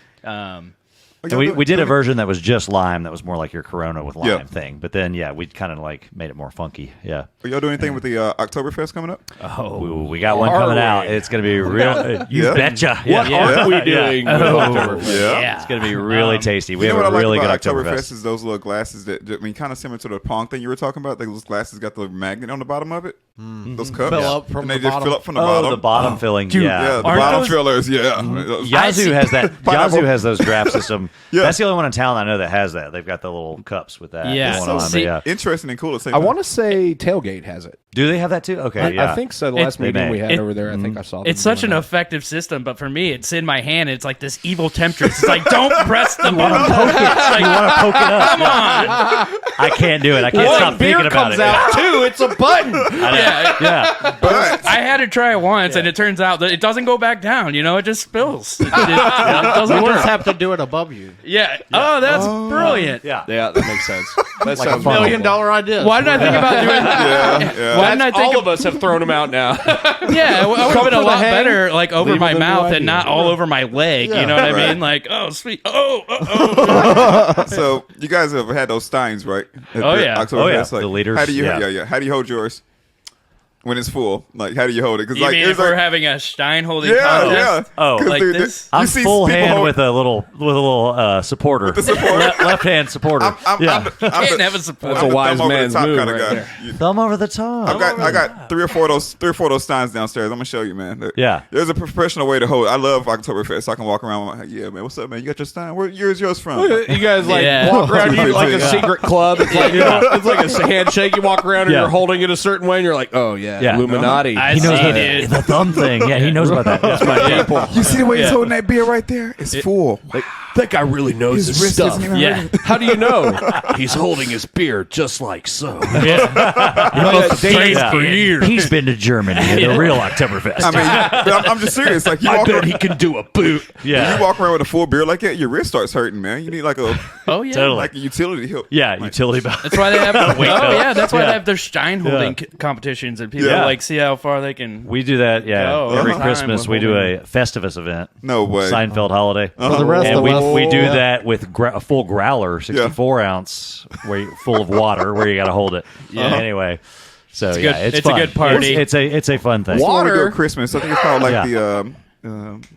Oh, So y'all we did a doing- version that was just lime. That was more like your Corona with lime Yeah. thing. But then we kind of like made it more funky. Yeah. Are y'all doing anything with the Oktoberfest coming up? Ooh, we got one coming out. It's going to be real. You Yeah. betcha. What Yeah. are we doing? with Oktoberfest? It's going to be really tasty. We You know have what a I really like good about Oktoberfest. Oktoberfest is those little glasses kind of similar to the Pong thing you were talking about. Those glasses got the magnet on the bottom of it. Those cups. Fill up from and the they just bottom. fill up from the Oh, bottom. the bottom filling. dude, Yeah, the Aren't bottom those- fillers. Yeah. Yazoo has that. Pineapple. Yazoo has those draft system. Yeah. That's the only one in town I know that has that. They've got the little cups with that. Yeah. going So on. see- But Interesting and cool at the same I time. want to say Tailgate has it. do they have that too? Okay, yeah. I think so. The last They meeting may. we had It- over there, I think I saw. It's them such an doing that. effective system, but for me, it's in my hand. It's like this evil temptress. It's like, don't press the button. poke it. It's like, You want to poke it up? come on. I can't do it. I can't stop beer thinking about comes it. out too. It's a button. I know. Yeah. But I had to try it once, and it turns out that it doesn't go back down. It just spills. It doesn't You work. just have to do it above you. Yeah. Oh, that's brilliant. Yeah. Yeah, that makes sense. That sounds funnel. $1 million idea. Why didn't I think about doing that? yeah. Why didn't I think all of us have thrown them out now. Yeah, I would have been a lot better, like over Leave my them mouth wide. and not all over my leg. You know what I mean? Like, oh, sweet. So you guys have had those steins, right? At Oh, the yeah. Oktoberfest, Oh, yeah. Like, The leaders, How do you? yeah. How do you hold yours when it's full? Like, how do you hold it? Because You like, mean if we're having a Stein holding contest? Oh, 'Cause like this? I'm you see full people hand hold- with a little supporter. the supporter. Left hand supporter. I'm Can't the- have a support. That's a I'm the wise thumb over the man's top move kinda right guy. there. Thumb over the tongue. I got three or four of those steins downstairs. I'm gonna show you, man. Yeah. There's a professional way to hold it. I love Oktoberfest. I can walk around. Like, yeah, man. What's up, man? You got your stein? Where's yours from? You guys Yeah. walk around you like a 215. secret club. It's like it's like a handshake. You walk around and Yeah. you're holding it a certain way, and you're like, oh yeah, Illuminati. I He knows see, about dude. the thumb thing. Yeah, he knows about that. That's my people. You see the way he's holding that beer right there? It's full. That guy really knows his wrist stuff. isn't even Yeah. hurting. How do you know? He's holding his beer just like so. Yeah. for years. He's been to Germany at the real Oktoberfest. I mean, but I'm just serious. Like you I walk bet around, he can do a boot. when yeah. you walk around with a full beer like that, your wrist starts hurting, man. You need like a Oh, yeah. Totally. like a utility help. Yeah, utility belt. That's why they have. Oh, Wake up. yeah. That's why Yeah. they have their Stein holding Yeah. competitions, and people Yeah. like see how far they can. We do that, yeah. Oh, Every time Christmas with we do holding- a Festivus event. No way. Seinfeld holiday. For the rest And of us. we do Yeah. that with a full growler, 64 ounce, full of water, where you got to hold it. Yeah. Anyway, so It's yeah, good- it's it's a fun. good party. It's a fun thing. What we do Water. at Christmas? I think it's called like Yeah. the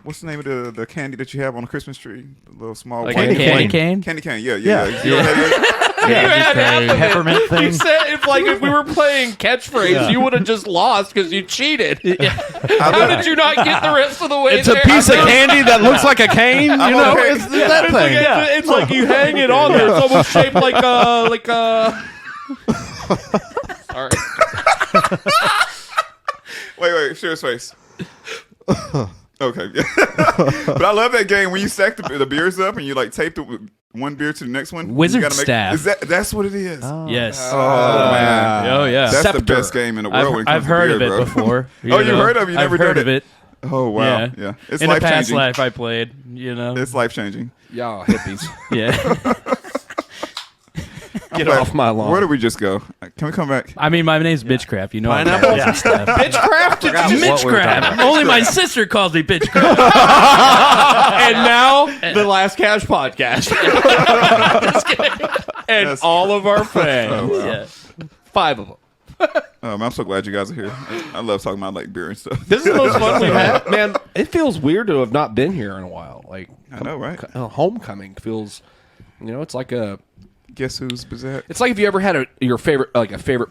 what's the name of the candy that you have on the Christmas tree? The little small Like white a candy cane? Candy cane. Yeah. Yeah. You know what that is? Peppermint You thing. said if we were playing catchphrase, Yeah. you would have just lost because you cheated. How love did you not get the rest of the way It's a there? piece of candy that looks like a cane. You know, okay. it's that It's like, thing. it's like you hang it on there. It's almost shaped like a. Sorry. Wait, serious face. Okay. But I love that game when you stack the beers up and you like tape the one beer to the next one. Wizard You gotta staff. That's what it is. Yes. Oh man. Oh, yeah. That's the Scepter. best game in the world. when it I've comes to heard beer, of it bro. before. Oh, you've heard of it? You never I've heard done of it? it. Oh wow. Yeah. It's In a life past changing. life, I played. It's life changing. Y'all hippies. Yeah. Get off my lawn. Where did we just go? Can we come back? I mean, my name's Bitchcraft. You know, I'm Pineapple? and stuff. Bitchcraft? Bitchcraft. Only my sister calls me Bitchcraft. And now, the Last Cash podcast. And That's- all of our fans. Yeah. 5 of them. I'm so glad you guys are here. I love talking about like beer and stuff. This is the most fun we've had. Man, it feels weird to have not been here in a while. Like, I know, right? homecoming feels, it's like Guess who's bizarre? it's like if you ever had your favorite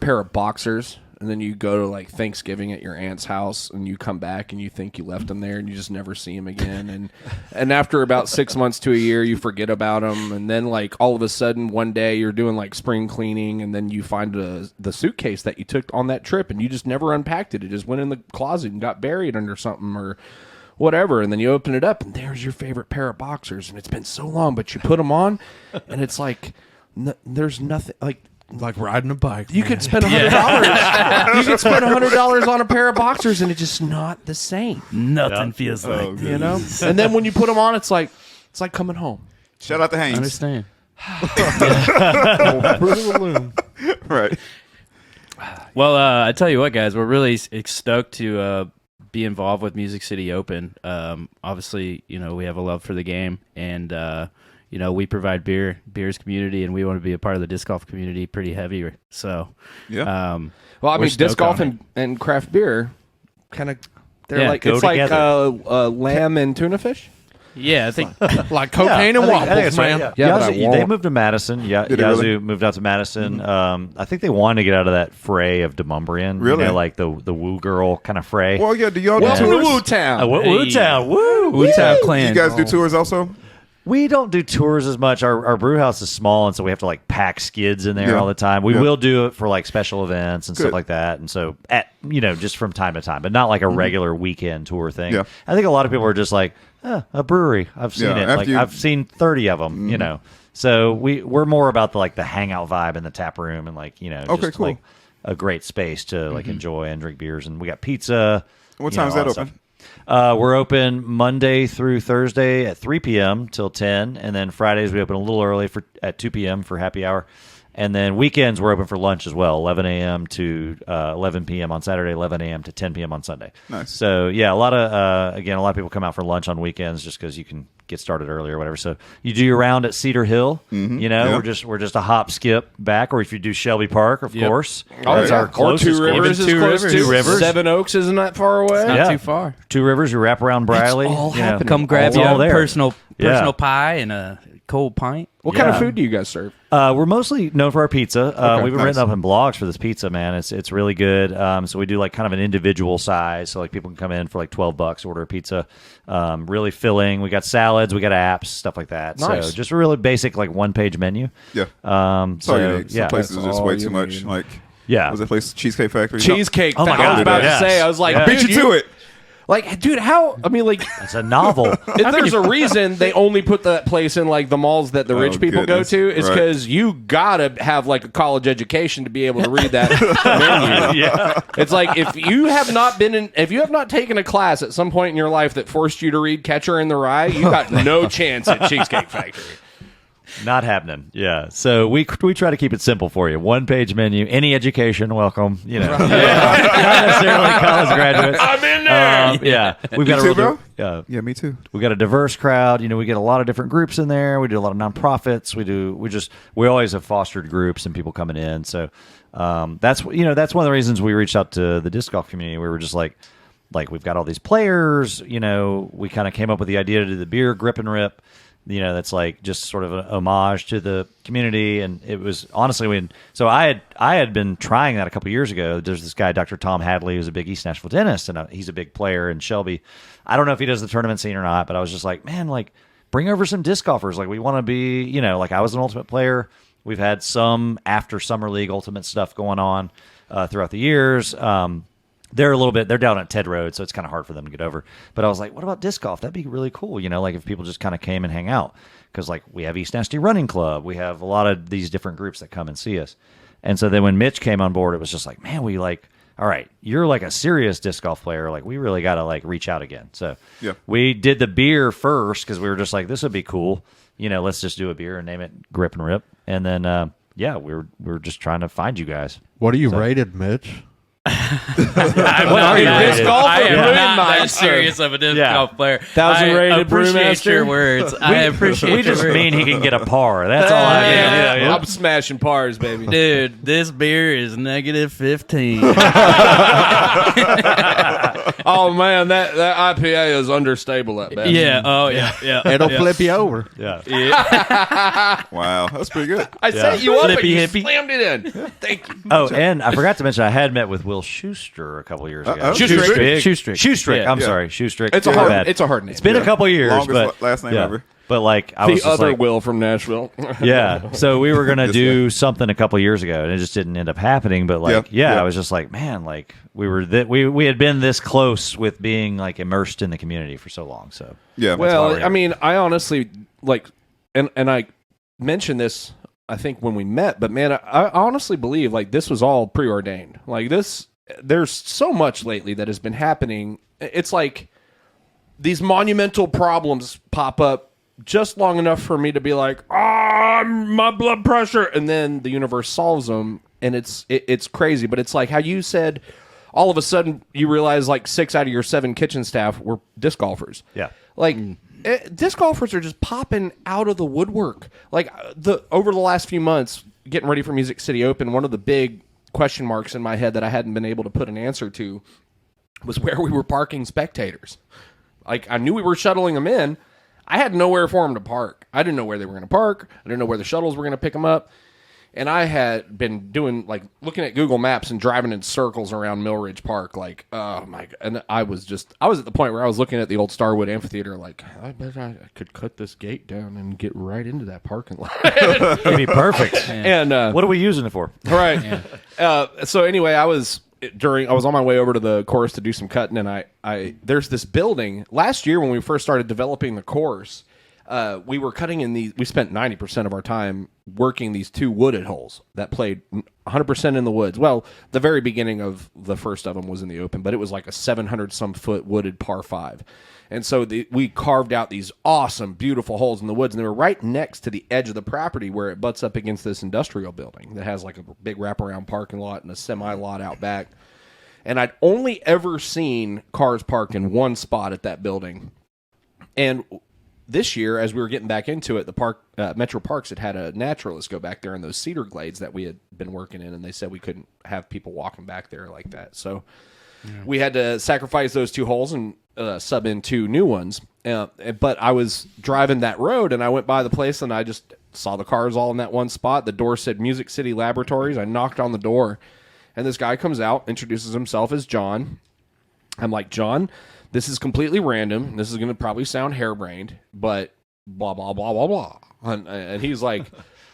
pair of boxers, and then you go to like Thanksgiving at your aunt's house, and you come back and you think you left them there, and you just never see them again, and after about 6 months to a year, you forget about them, and then like all of a sudden one day you're doing like spring cleaning, and then you find the suitcase that you took on that trip, and you just never unpacked it. It just went in the closet and got buried under something or whatever, and then you open it up, and there's your favorite pair of boxers, and it's been so long, but you put them on, and it's like there's nothing like. Like riding a bike. You could spend $100. You could spend $100 on a pair of boxers, and it's just not the same. Nothing feels like You know. And then when you put them on, it's like coming home. Shout out to Haynes. understand. Right. Well, I tell you what, guys, we're really stoked to be involved with Music City Open. Obviously, we have a love for the game, and we provide beer's community, and we want to be a part of the disc golf community pretty heavy. So, Yeah. Well, I We're mean, disc stoked golf on and craft beer, kind of. They're Yeah, like go it's like together. lamb and tuna fish. yeah, I think Like cocaine and waffles, that's right, man. Yeah, but I Yazoo, won't. they moved to Madison. Did they Yazoo really? moved out to Madison. I think they wanted to get out of that fray of Demumbrian. Really? Like the woo girl kind of fray. Well, yeah. Do y'all do Welcome to tours? Woo Town. Woo Town, woo! Wu-Tang Clan. You guys do tours also? We don't do tours as much. Our brew house is small, and so we have to like pack skids in there Yeah. all the time. We Yeah. will do it for like special events and Good. stuff like that. And so just from time to time, but not like a regular weekend tour thing. Yeah. I think a lot of people are just like, a brewery. I've seen Yeah, it. after Like you- I've seen 30 of them. So we're more about the hangout vibe in the tap room and Okay, just cool. like a great space to like enjoy and drink beers. And we got pizza. What you know, time is all that stuff. open? We're open Monday through Thursday at 3 p.m. till 10, and then Fridays we open a little early at 2 p.m. for happy hour. And then weekends we're open for lunch as well, 11 a.m. to 11 p.m. on Saturday, 11 a.m. to 10 p.m. on Sunday. Nice. So yeah, a lot of people come out for lunch on weekends just because you can get started early or whatever. So you do your round at Cedar Hill. You know, Yeah. we're just a hop skip back, or if you do Shelby Park, of course. Oh, That's yeah. our Or closest. Two Rivers is Two close Rivers. too. Two Rivers. Seven Oaks isn't that far away. Not Yeah. too far. Two Rivers, you wrap around Briley. all you know, happening. Come grab it's your all there. personal Yeah. pie and a cold pint. What kind of Yeah. food do you guys serve? We're mostly known for our pizza. We've been nice. written up in blogs for this pizza, man. It's really good. So we do like kind of an individual size, so like people can come in for like $12, order a pizza. Really filling. We got salads, we got apps, stuff like that. Nice. So just a really basic like one page menu. Yeah. So That's all you need. Some yeah, places That's are just all way you too much. need. Like, yeah. what was that place? Cheesecake Factory? Cheesecake. Oh my Factory. I was God, about yes. to say. I was like, Yeah. Beat dude, you to it. Like, dude, how? I mean, like, It's a novel. if there's a reason they only put that place in like the malls that the rich Oh, people goodness. go to, it's Right. because you gotta have like a college education to be able to read that menu. Yeah. It's like if you have not taken a class at some point in your life that forced you to read Catcher in the Rye, you got no chance at Cheesecake Factory. Not happening. Yeah. So we try to keep it simple for you. One page menu. Any education, welcome. You know, not necessarily college graduates. I'm in there. Yeah. We've got too, a bro? real. Yeah, me too. We got a diverse crowd. You know, we get a lot of different groups in there. We do a lot of nonprofits. We always have fostered groups and people coming in. So that's one of the reasons we reached out to the disc golf community. We were just like we've got all these players. You know, we kind of came up with the idea to do the beer grip and rip. You know, that's like just sort of an homage to the community, and it was honestly so I had been trying that a couple years ago. There's this guy, Dr. Tom Hadley, who's a big East Nashville dentist, and he's a big player in Shelby. I don't know if he does the tournament scene or not, but I was just like, man, like bring over some disc golfers. Like we want to be, you know, like I was an ultimate player. We've had some after summer league ultimate stuff going on throughout the years. They're down at Ted Road, so it's kind of hard for them to get over. But I was like, what about disc golf? That'd be really cool, you know, like if people just kind of came and hang out. Because, like, we have East Nasty Running Club. We have a lot of these different groups that come and see us. And so then when Mitch came on board, it was just like, man, all right, you're like a serious disc golf player. Like, we really got to, like, reach out again. So Yeah. we did the beer first because we were just like, this would be cool. You know, let's just do a beer and name it Grip and Rip. And then, we're just trying to find you guys. What are you rated, Mitch? I'm What are you not- rated? I am Brewmaster. not that serious of a disc Yeah. golf player. 1,000 I rated appreciate Brewmaster? your words. I appreciate We your just words. mean he can get a par. That's all I mean. Yeah. Yeah. I'm smashing pars, baby. Dude, this beer is negative 15. Oh man, that IPA is understable at best. Yeah. Oh, yeah. It'll flip you over. Yeah. Wow, that's pretty good. I set you up and Flippy you hippie. slammed it in. Thank you. Oh, and I forgot to mention I had met with Will Schuster a couple years ago. Uh-oh. Shoestrick. Big- Shoestrick. Shoestrick. Yeah. I'm Yeah. sorry, Shoestrick. It's a My hard. bad. It's a hard name. It's been a couple years, Longest but last name yeah. ever. But like I was the just other like, Will from Nashville. yeah. So we were gonna This do something a couple years ago, and it just didn't end up happening. But like, Yeah. I was just like, man, like we were we had been this close with being like immersed in the community for so long. So Yeah. why we're Well, here. I mean, I honestly like, and I mentioned this, I think when we met, but man, I honestly believe like this was all preordained. Like this, there's so much lately that has been happening. It's like these monumental problems pop up just long enough for me to be like, my blood pressure, and then the universe solves them, and it's crazy. But it's like how you said, all of a sudden you realize like 6 out of your 7 kitchen staff were disc golfers. Yeah. Like disc golfers are just popping out of the woodwork. Like over the last few months, getting ready for Music City Open, one of the big question marks in my head that I hadn't been able to put an answer to was where we were parking spectators. Like I knew we were shuttling them in. I had nowhere for them to park. I didn't know where they were going to park. I didn't know where the shuttles were going to pick them up. And I had been doing like looking at Google Maps and driving in circles around Millridge Park. Like, oh my God. And I was at the point where I was looking at the old Starwood Amphitheater. Like, I bet I could cut this gate down and get right into that parking lot. it'd be perfect. And What are we using it for? right. So anyway, I was on my way over to the course to do some cutting, and I there's this building last year when we first started developing the course. we were cutting in these. We spent 90% of our time working these 2 wooded holes that played 100% in the woods. Well, the very beginning of the first of them was in the open, but it was like a 700 some foot wooded par 5. And so we carved out these awesome, beautiful holes in the woods, and they were right next to the edge of the property where it butts up against this industrial building that has like a big wraparound parking lot and a semi lot out back. And I'd only ever seen cars parked in one spot at that building. And this year, as we were getting back into it, the park Metro Parks had a naturalist go back there in those cedar glades that we had been working in, and they said we couldn't have people walking back there like that. So we had to sacrifice those 2 holes and sub in 2 new ones. But I was driving that road, and I went by the place, and I just saw the cars all in that one spot. The door said Music City Laboratories. I knocked on the door, and this guy comes out, introduces himself as John. I'm like, John, this is completely random. This is going to probably sound harebrained, but blah, blah, blah, blah, blah. And he's like,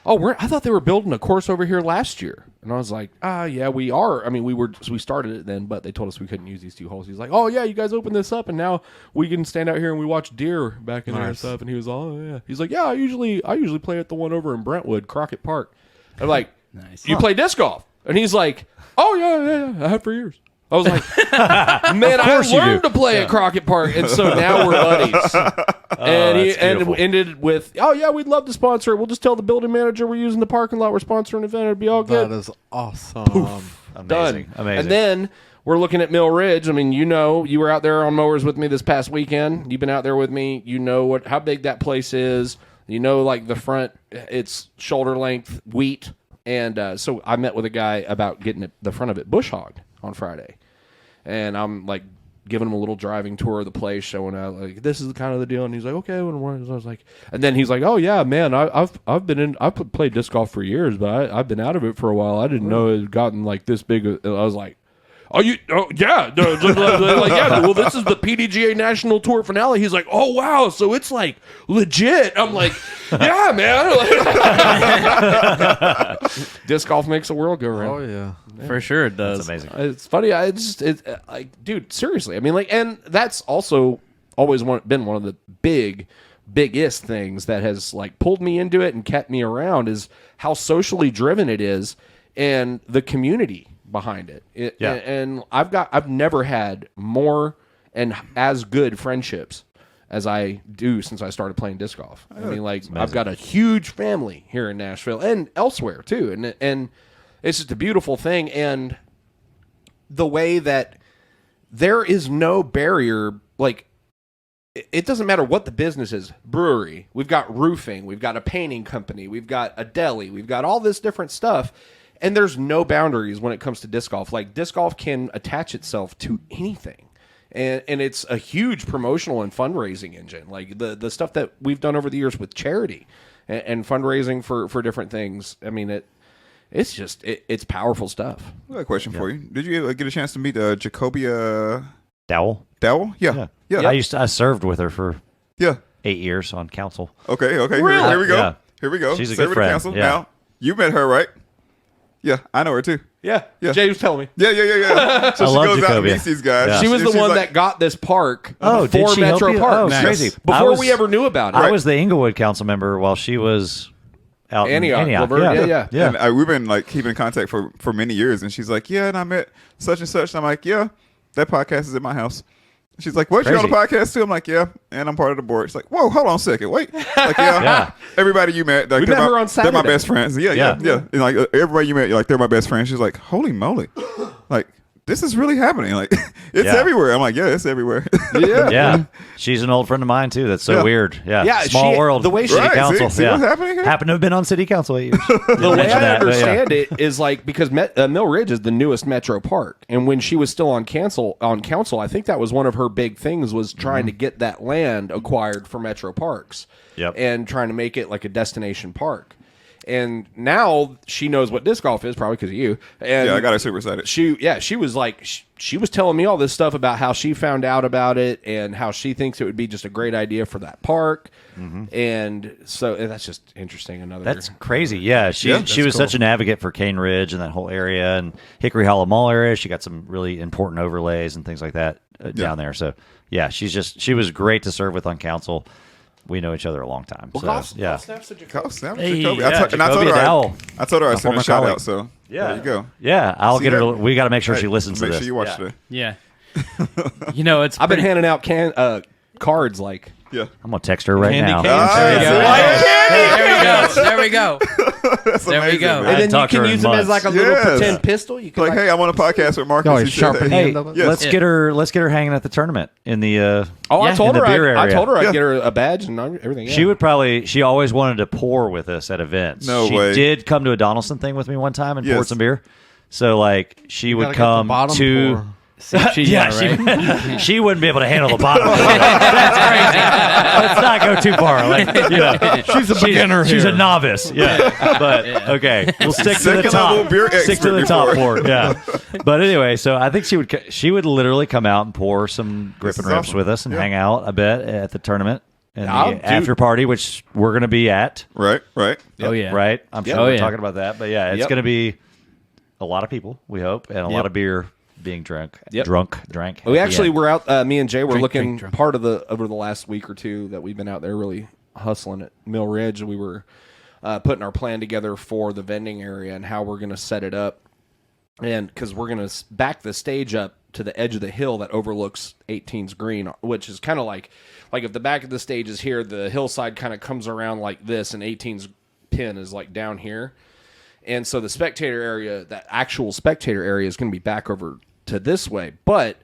oh, I thought they were building a course over here last year. And I was like, yeah, we are. I mean, we started it then, but they told us we couldn't use these 2 holes. He's like, oh, yeah, you guys opened this up, and now we can stand out here and we watch deer back in there and stuff. And he was all, oh, yeah. He's like, yeah, I usually play at the one over in Brentwood, Crockett Park. I'm like, nice. You play disc golf? And he's like, oh, yeah, I have for years. I was like, man, I learned to play at Crockett Park, and so now we're buddies. And it ended with, oh, yeah, we'd love to sponsor it. We'll just tell the building manager we're using the parking lot. We're sponsoring an event. It'll be all good. That is awesome. Poof. Amazing. Done. Amazing. And then we're looking at Mill Ridge. I mean, you were out there on mowers with me this past weekend. You've been out there with me. You know how big that place is. You know, like the front, it's shoulder length wheat. And so I met with a guy about getting the front of it bush hogged on Friday. And I'm like giving him a little driving tour of the place, showing out like this is kind of the deal. And he's like, okay. And I was like, and then he's like, oh yeah, man, I've played disc golf for years, but I've been out of it for a while. I didn't know it had gotten like this big. I was like, oh yeah, like yeah. Well, this is the PDGA National Tour finale. He's like, oh wow, so it's like legit. I'm like, yeah, man. Disc golf makes the world go round. Oh yeah. For sure it does. That's amazing. It's funny. Dude, seriously. I mean, like, and that's also always been one of the biggest things that has like pulled me into it and kept me around is how socially driven it is and the community behind it. And I've never had more and as good friendships as I do since I started playing disc golf. I mean, like, I've got a huge family here in Nashville and elsewhere too, and it's just a beautiful thing. And the way that there is no barrier, like, it doesn't matter what the business is. Brewery, we've got roofing, we've got a painting company, we've got a deli, we've got all this different stuff. And there's no boundaries when it comes to disc golf. Like, disc golf can attach itself to anything. And it's a huge promotional and fundraising engine. Like, the stuff that we've done over the years with charity and fundraising for different things. I mean, it's powerful stuff. I got a question for you. Did you get a chance to meet Jacobia Dowell? Dowell? Yeah. I served with her for 8 years on council. Okay. Really? Here we go. Yeah. Here we go. She's a Serve good with friend. Council. Yeah. Now, you met her, right? Yeah, I know her too. Yeah. Yeah. Jay was telling me. Yeah. So I she love goes out and Jacobia. meets these guys. Yeah. She was the she's one like, that got this park Oh, did for she help Metro you? Parks. Oh, crazy. Before we ever knew about it. I was the Inglewood council member while she was out Antioch, in Antioch. Laverne. Yeah. And we've been like keeping in contact for many years. And she's like, yeah, and I met such and such. And I'm like, yeah, that podcast is at my house. She's like, what, you on the podcast too? I'm like, yeah, and I'm part of the board. She's like, whoa, hold on a second. Wait. Like, yeah. Everybody you met. Like, We met her on Saturday. They're my best friends. Yeah. And like, everybody you met, you're like, they're my best friends. She's like, holy moly. Like, this is really happening. Like, it's everywhere. I'm like, yeah, it's everywhere. Yeah. She's an old friend of mine too. That's so weird. Yeah. Small world. The way she- city Right, council. see what's happening here? Happened to have been on city council 8 years. The way I understand it is like because Mill Ridge is the newest Metro Park, and when she was still on council, I think that was one of her big things was trying to get that land acquired for Metro Parks, and trying to make it like a destination park. And now she knows what disc golf is, probably because of you. And I got her super excited. She was like, she was telling me all this stuff about how she found out about it and how she thinks it would be just a great idea for that park. And so that's just interesting. That's crazy. Yeah, she was such an advocate for Cane Ridge and that whole area and Hickory Hollow Mall area. She got some really important overlays and things like that down there. So yeah, she was great to serve with on council. we know each other a long time. Well, So golf yeah, snaps to Jacoby. Golf snap, Hey. Jacoby. Yeah, I told Jacoby her Dowell. I told her I sent her former a shout colleague. out. So Yeah. there you go. yeah. I'll See get her. that? We got to make sure she Hey, listens to make this. sure you watch Yeah. it. Yeah. You know, it's I've been pretty- handing out cards like. Yeah. I'm gonna text her right Candy now. cane. There we go. That's There we amazing, go. man. And then you talked to can her in use them as months. like a little Yes. pretend pistol. You can Like, hey, I'm on a podcast with Marcus. Oh, He he's said, sharpening hey, the Hey, end of it. Yes. let's get her hanging at the tournament in the. Oh, Yeah, I told in her the beer I area. told her I'd Yeah. get her a badge and everything. Yeah. She always wanted to pour with us at events. No she way. did come to a Donaldson thing with me one time and Yes. poured some beer. So like she You would gotta get the come bottom to. pour. She wouldn't be able to handle the bottom. That's crazy. Let's not go too far. Like, She's a beginner She's here. a novice. Yeah, but okay, we'll stick to the Second top. level beer Stick to the expert top before. pour. Yeah, but anyway, so I think she would literally come out and pour some grip This and is rips awesome. with us and Yeah. hang out a bit at the tournament and I'll the do- after party, which we're going to be at. Right. Oh, yeah. Right, I'm sure Oh, we're yeah. talking about that, but yeah, it's Yep. going to be a lot of people, we hope, and a lot of beer being drank. Yep. Drank. We at the actually end. were out. Me and Jay were Drink, looking drink. part of over the last week or two that we've been out there really hustling at Mill Ridge. We were putting our plan together for the vending area and how we're going to set it up, and because we're going to back the stage up to the edge of the hill that overlooks 18's Green, which is kind of like if the back of the stage is here, the hillside kind of comes around like this, and 18's pin is like down here. And so the spectator area, that actual spectator area, is going to be back over to this way. But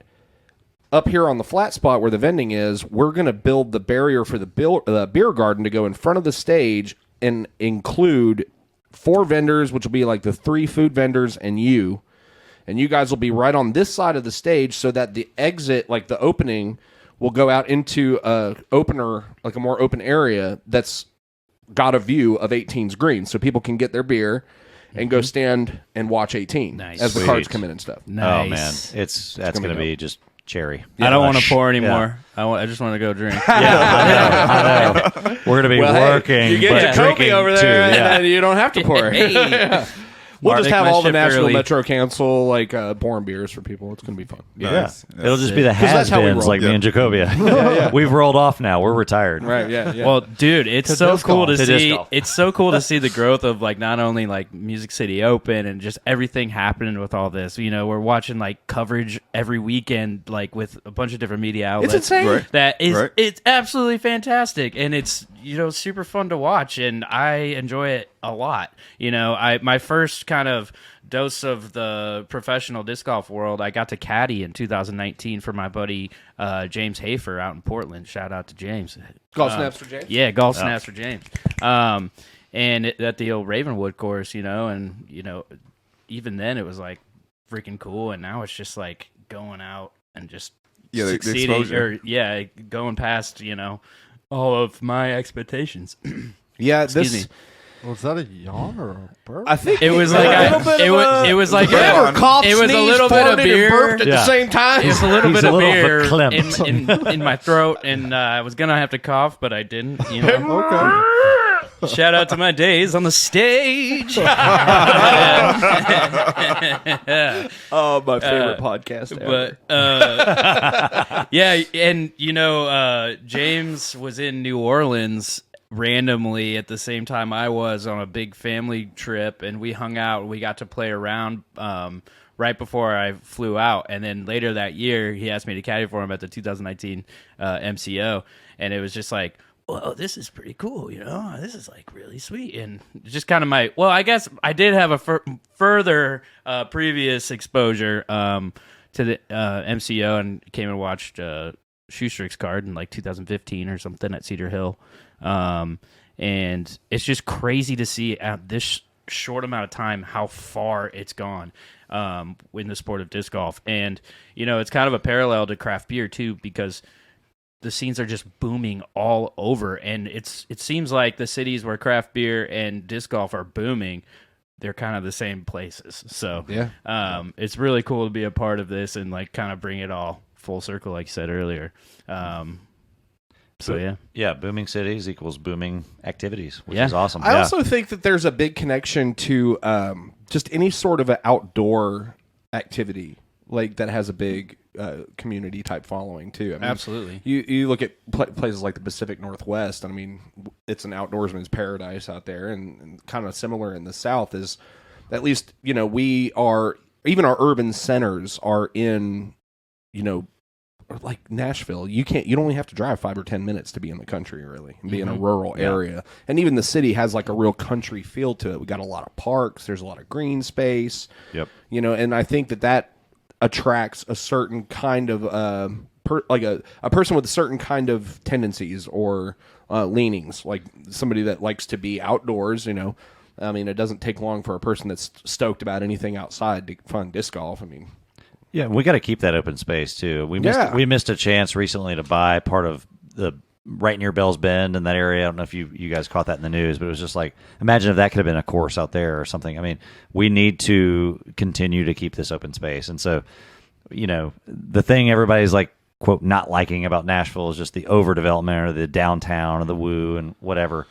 up here on the flat spot where the vending is, we're going to build the barrier for the beer garden to go in front of the stage and include 4 vendors, which will be like the 3 food vendors and you. And you guys will be right on this side of the stage so that the exit, like the opening, will go out into a opener, like a more open area that's got a view of 18's Green. So people can get their beer and go stand and watch 18 Nice. as the Sweet. cards come in and stuff. Oh man, Nice. that's gonna going to be be just cherry. I don't want to Lush. pour Yeah. anymore. I just want to go drink. Yeah, I know. We're going to be working, you but get drinking Jacoby over too. there, and Yeah. then you don't have to pour. Hey. We'll just Make have my all the shift Nashville early. Metro Council pouring beers for people. It's going to be fun. Nice. Yeah. It'll just be the that's how we has-beens roll. like me and Jacobia. We've rolled off now. We're retired. Right? Yeah. Yeah. Well, dude, it's so disc cool golf. to To disc see. golf. It's so cool to see the growth of like not only like Music City Open and just everything happening with all this. You know, we're watching like coverage every weekend, like with a bunch of different media outlets. it's insane. Right. That is, Right. it's absolutely fantastic, and it's super fun to watch, and I enjoy it a lot. My first kind of dose of the professional disc golf world, I got to caddy in 2019 for my buddy James Hafer out in Portland. Shout out to James. Golf snaps for James. Yeah, golf snaps for James. And at the old Ravenwood course, and even then it was like freaking cool, and now it's just like going out and just Yeah, the succeeding, exposure. or going past all of my expectations. Yeah. Excuse me. Was that a yawn or a burp? I think It was like it was like Yeah. cough, it was a sneezed, little bit of farted, and beer. burped at Yeah. the same time. It was a little He's bit a of little beer verklempt. in my throat, and I was gonna have to cough, but I didn't. Okay. Shout out to my days on the stage. Oh, my favorite podcast ever. But yeah, and James was in New Orleans randomly at the same time I was on a big family trip, and we hung out. We got to play around right before I flew out, and then later that year he asked me to caddy for him at the 2019 MCO, and it was just like, whoa, this is pretty cool, this is like really sweet. And just kind of I guess I did have a further previous exposure to the MCO, and came and watched Shoestrick's card in like 2015 or something at Cedar Hill. And it's just crazy to see at this short amount of time how far it's gone in the sport of disc golf. And, it's kind of a parallel to craft beer too, because the scenes are just booming all over, and it seems like the cities where craft beer and disc golf are booming, they're kind of the same places. So Yeah. it's really cool to be a part of this and like kind of bring it all full circle, like you said earlier. So yeah. Yeah, booming cities equals booming activities, which Yeah. is awesome. I Yeah. also think that there's a big connection to just any sort of an outdoor activity like that has a big community type following too. I mean, Absolutely. You look at places like the Pacific Northwest. I mean, it's an outdoorsman's paradise out there, and kind of similar in the South is, at least we are. Even our urban centers are in, like Nashville. You don't only have to drive 5 or 10 minutes to be in the country, really, and be in a rural area. And even the city has like a real country feel to it. We got a lot of parks. There's a lot of green space. Yep. And I think that attracts a certain kind of a person with a certain kind of tendencies or leanings, like somebody that likes to be outdoors. I mean, it doesn't take long for a person that's stoked about anything outside to find disc golf. I mean, yeah, we got to keep that open space too. We missed a chance recently to buy part of the right near Bell's Bend in that area. I don't know if you guys caught that in the news, but it was just like, imagine if that could have been a course out there or something. I mean, we need to continue to keep this open space. And so, the thing everybody's like, quote, not liking about Nashville is just the overdevelopment or the downtown or the woo and whatever.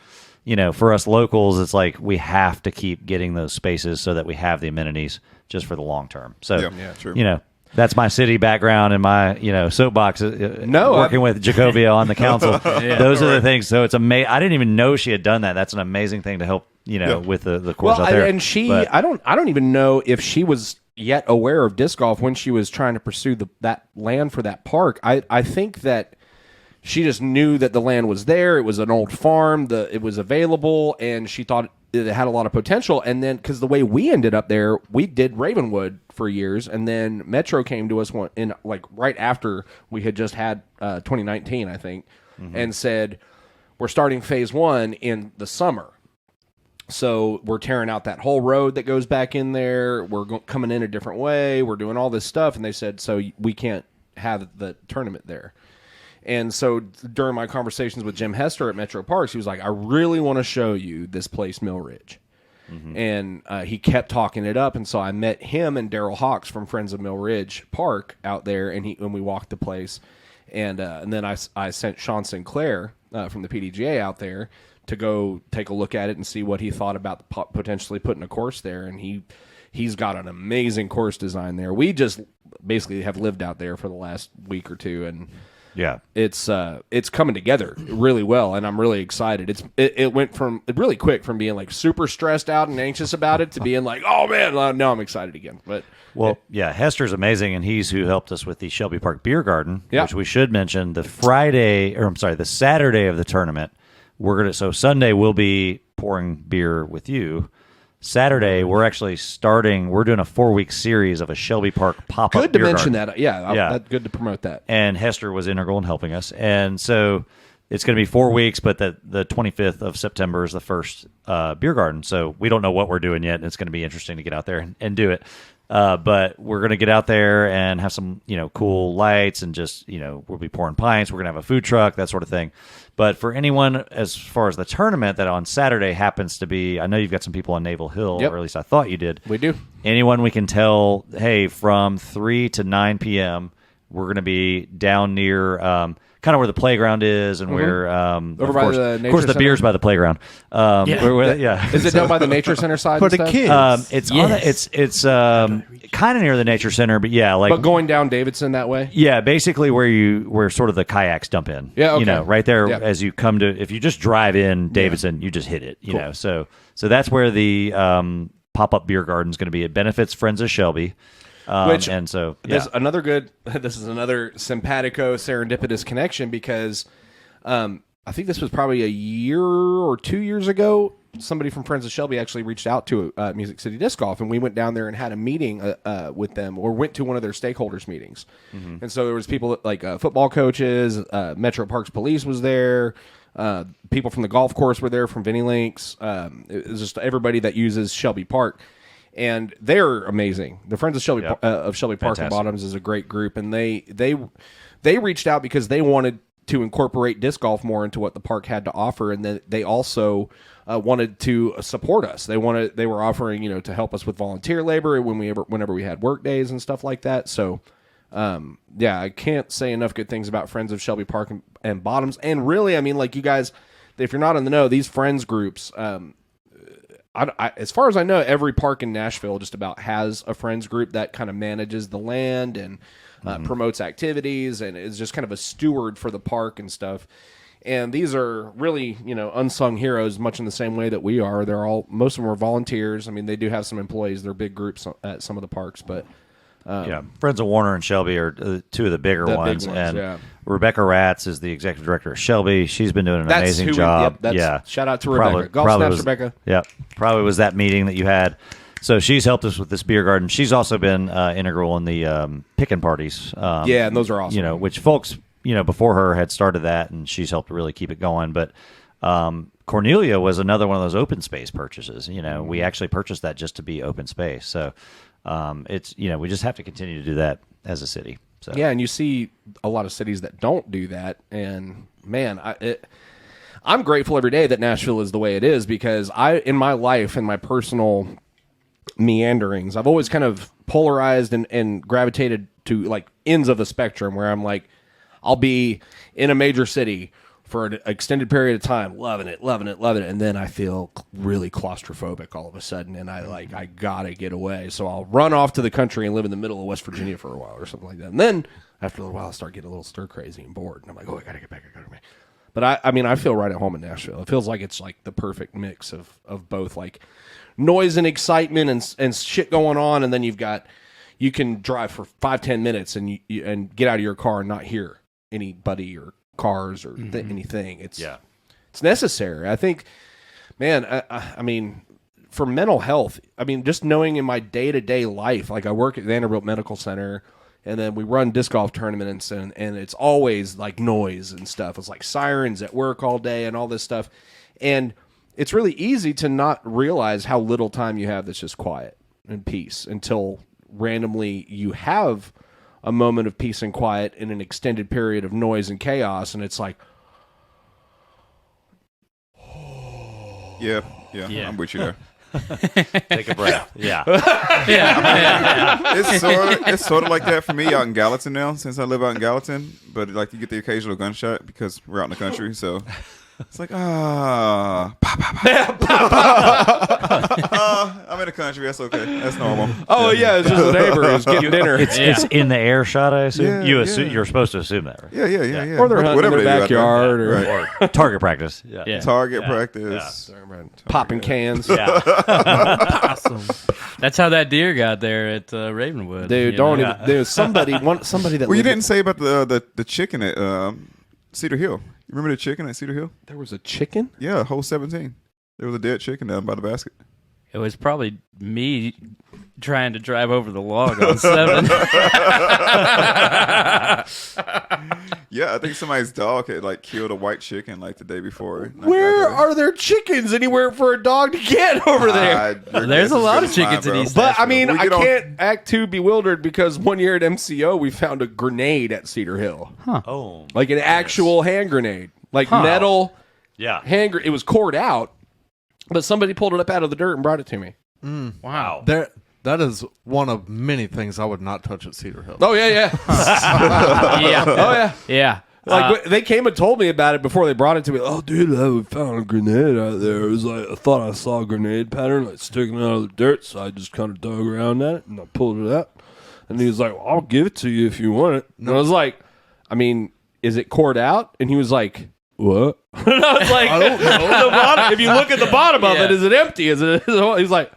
For us locals, it's like we have to keep getting those spaces so that we have the amenities just for the long term. So, true. That's my city background and my, soapbox. Working with Jacobia on the council. Those are the things. So it's amazing. I didn't even know she had done that. That's an amazing thing to help, with the course out there. And I don't even know if she was yet aware of disc golf when she was trying to pursue that land for that park. I think that she just knew that the land was there. It was an old farm. It was available, and she thought it had a lot of potential. And then, because the way we ended up there, we did Ravenwood for years, and then Metro came to us right after we had just had 2019, I think, and said, we're starting phase 1 in the summer. So we're tearing out that whole road that goes back in there. We're coming in a different way. We're doing all this stuff. And they said, so we can't have the tournament there. And so during my conversations with Jim Hester at Metro Parks, he was like, I really want to show you this place, Mill Ridge. And he kept talking it up. And so I met him and Daryl Hawks from Friends of Mill Ridge Park out there, and we walked the place. And then I sent Sean Sinclair from the PDGA out there to go take a look at it and see what he thought about potentially putting a course there. And he's got an amazing course design there. We just basically have lived out there for the last week or two, and yeah, it's coming together really well, and I'm really excited. It went from really quick from being like super stressed out and anxious about it to being like, oh man, now I'm excited again. But Hester's amazing, and he's who helped us with the Shelby Park Beer Garden, yeah. which we should mention. The Saturday of the tournament, so Sunday we'll be pouring beer with you. Saturday, we're actually we're doing a 4-week series of a Shelby Park pop-up Good to beer mention garden. that. Yeah, good to promote that. And Hester was integral in helping us. And so it's going to be 4 weeks, but the 25th of September is the first beer garden. So we don't know what we're doing yet, and it's going to be interesting to get out there and do it. But we're going to get out there and have some, cool lights and just, we'll be pouring pints. We're going to have a food truck, that sort of thing. But for anyone, as far as the tournament that on Saturday happens to be, I know you've got some people on Naval Hill, Yep. or at least I thought you did. We do. Anyone we can tell, hey, from 3 to 9 p.m., we're going to be down near kind of where the playground is, and where Over by the Nature of course the Center? beer's by the playground. Is it down by the Nature Center side? For and the stuff? kids. It's kind of near the Nature Center, but But going down Davidson that way? yeah, basically where sort of the kayaks dump in. Yeah, okay. Right there Yeah. as you come to, if you just drive in Davidson, you just hit it. You know, so that's where the pop-up beer garden is going to be. It benefits Friends of Shelby. Which and so this is another simpatico serendipitous connection, because I think this was probably a year or 2 years ago. Somebody from Friends of Shelby actually reached out to Music City Disc Golf, and we went down there and had a meeting with them, or went to one of their stakeholders meetings. And so there was people like football coaches, Metro Parks Police was there, people from the golf course were there from Vinny Links. It was just everybody that uses Shelby Park. And they're amazing. The Friends of Shelby Park Fantastic. and Bottoms is a great group, and they reached out because they wanted to incorporate disc golf more into what the park had to offer, and then they also wanted to support us. They were offering to help us with volunteer labor whenever we had work days and stuff like that. So I can't say enough good things about Friends of Shelby Park and Bottoms. And really, I mean, like, you guys, if you're not in the know, these friends groups. as far as I know, every park in Nashville just about has a friends group that kind of manages the land and promotes activities and is just kind of a steward for the park and stuff. And these are really, unsung heroes, much in the same way that we are. Most of them are volunteers. I mean, they do have some employees. They're big groups at some of the parks, but Friends of Warner and Shelby are two of the bigger ones. And Rebecca Ratz is the executive director of Shelby. She's been doing an amazing job. Shout out to Rebecca. Golf snaps, Rebecca. Yeah, probably was that meeting that you had. So she's helped us with this beer garden. She's also been integral in the picking parties. And those are awesome. Which folks, before her had started that, and she's helped really keep it going. But Cornelia was another one of those open space purchases. We actually purchased that just to be open space. So it's we just have to continue to do that as a city. So. Yeah, and you see a lot of cities that don't do that, and man, I'm grateful every day that Nashville is the way it is, because in my life and my personal meanderings, I've always kind of polarized and gravitated to like ends of the spectrum, where I'm like, I'll be in a major city for an extended period of time, loving it, and then I feel really claustrophobic all of a sudden, and I gotta get away, so I'll run off to the country and live in the middle of West Virginia for a while or something like that, and then after a little while I start getting a little stir crazy and bored, and I'm like, I gotta get back. But I feel right at home in Nashville. It feels like it's like the perfect mix of both, like noise and excitement and shit going on, and then you can drive for 5-10 minutes and and get out of your car and not hear anybody or cars or anything. It's necessary. I think, man, I mean, for mental health, I mean, just knowing in my day-to-day life, like I work at Vanderbilt Medical Center, and then we run disc golf tournaments, and it's always like noise and stuff. It's like sirens at work all day and all this stuff. And it's really easy to not realize how little time you have that's just quiet and peace until randomly you have a moment of peace and quiet in an extended period of noise and chaos, and it's like, Yeah, I'm with you there. Take a breath. Yeah. It's sort of like that for me out in Gallatin now, since I live out in Gallatin. But like you get the occasional gunshot because we're out in the country, so it's like I'm in the country. That's okay. That's normal. It's just a neighbor who's getting dinner. It's in the air shot, I assume. Yeah, You're supposed to assume that, right? Yeah. Or they're hunting in their backyard, Or target practice. Yeah. Target practice. Popping cans. Yeah. Awesome. That's how that deer got there at Ravenwood. Dude, there's somebody that. Well, you didn't say about the chicken at Cedar Hill. You remember the chicken at Cedar Hill? There was a chicken? Yeah, hole 17. There was a dead chicken down by the basket. It was probably me trying to drive over the log on 7. Yeah, I think somebody's dog had like killed a white chicken like the day before. Where are there chickens anywhere for a dog to get over there? There's a lot of chickens in East But I mean, We I get on- can't act too bewildered because one year at MCO we found a grenade at Cedar Hill, Oh. like an actual hand grenade, like metal Yeah. hand. It was cored out, but somebody pulled it up out of the dirt and brought it to me. Wow. That is one of many things I would not touch at Cedar Hill. Oh yeah. Yeah. Oh yeah. Yeah. Like they came and told me about it before they brought it to me. Oh, dude, I found a grenade out there. It was like I thought I saw a grenade pattern like sticking out of the dirt, so I just kind of dug around at it and I pulled it out. And he was like, well, "I'll give it to you if you want it." And I was like, "I mean, is it cored out?" And he was like, "What?" And I was like, "I don't know." The bottom, if you look at the bottom of it, is it empty? Is it? He's like,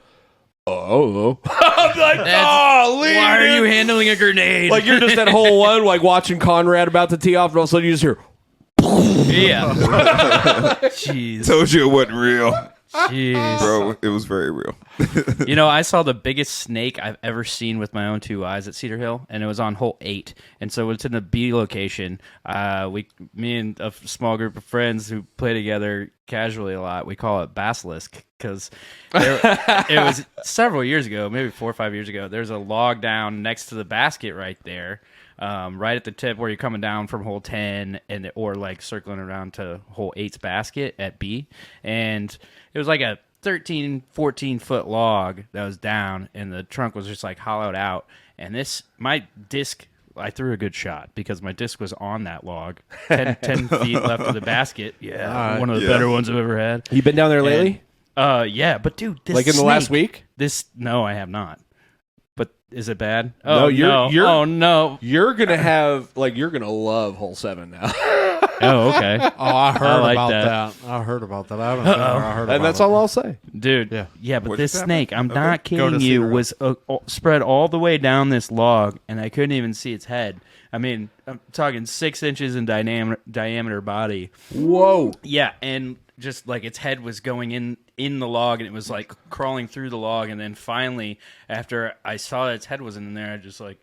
"Oh." I'm like, "Oh, leave Why are it." you handling a grenade? Like you're just at hole one, like watching Conrad about to tee off, and all of a sudden you just hear. Yeah. Jeez. Told you it wasn't real. Jeez. Bro, it was very real. I saw the biggest snake I've ever seen with my own 2 eyes at Cedar Hill, and it was on hole 8. And so it's in the B location. Me and a small group of friends who play together casually a lot, we call it Basilisk, because it was several years ago, maybe 4 or 5 years ago. There's a log down next to the basket right there. Right at the tip where you're coming down from hole 10 or like circling around to hole 8's basket at B. And it was like a 13, 14 foot log that was down, and the trunk was just like hollowed out. And my disc, I threw a good shot because my disc was on that log, 10 feet left of the basket. Yeah, one of the better ones I've ever had. You been down there lately? Yeah, but dude, this Like in the last week? No, I have not. But is it bad? No, Oh, you're oh no. You're gonna have you're gonna love hole 7 now. Oh, okay. Oh, I heard like about that. that. I heard about that. I haven't been there. I heard about And that's it. all I'll say. Dude, Yeah. but What this just snake, I'm happened? not Go to kidding see you, her. was spread all the way down this log, and I couldn't even see its head. I mean, I'm talking 6 inches in diameter body. Whoa. Yeah, and just like its head was going in the log, and it was like crawling through the log, and then finally, after I saw that its head was in there, I just like,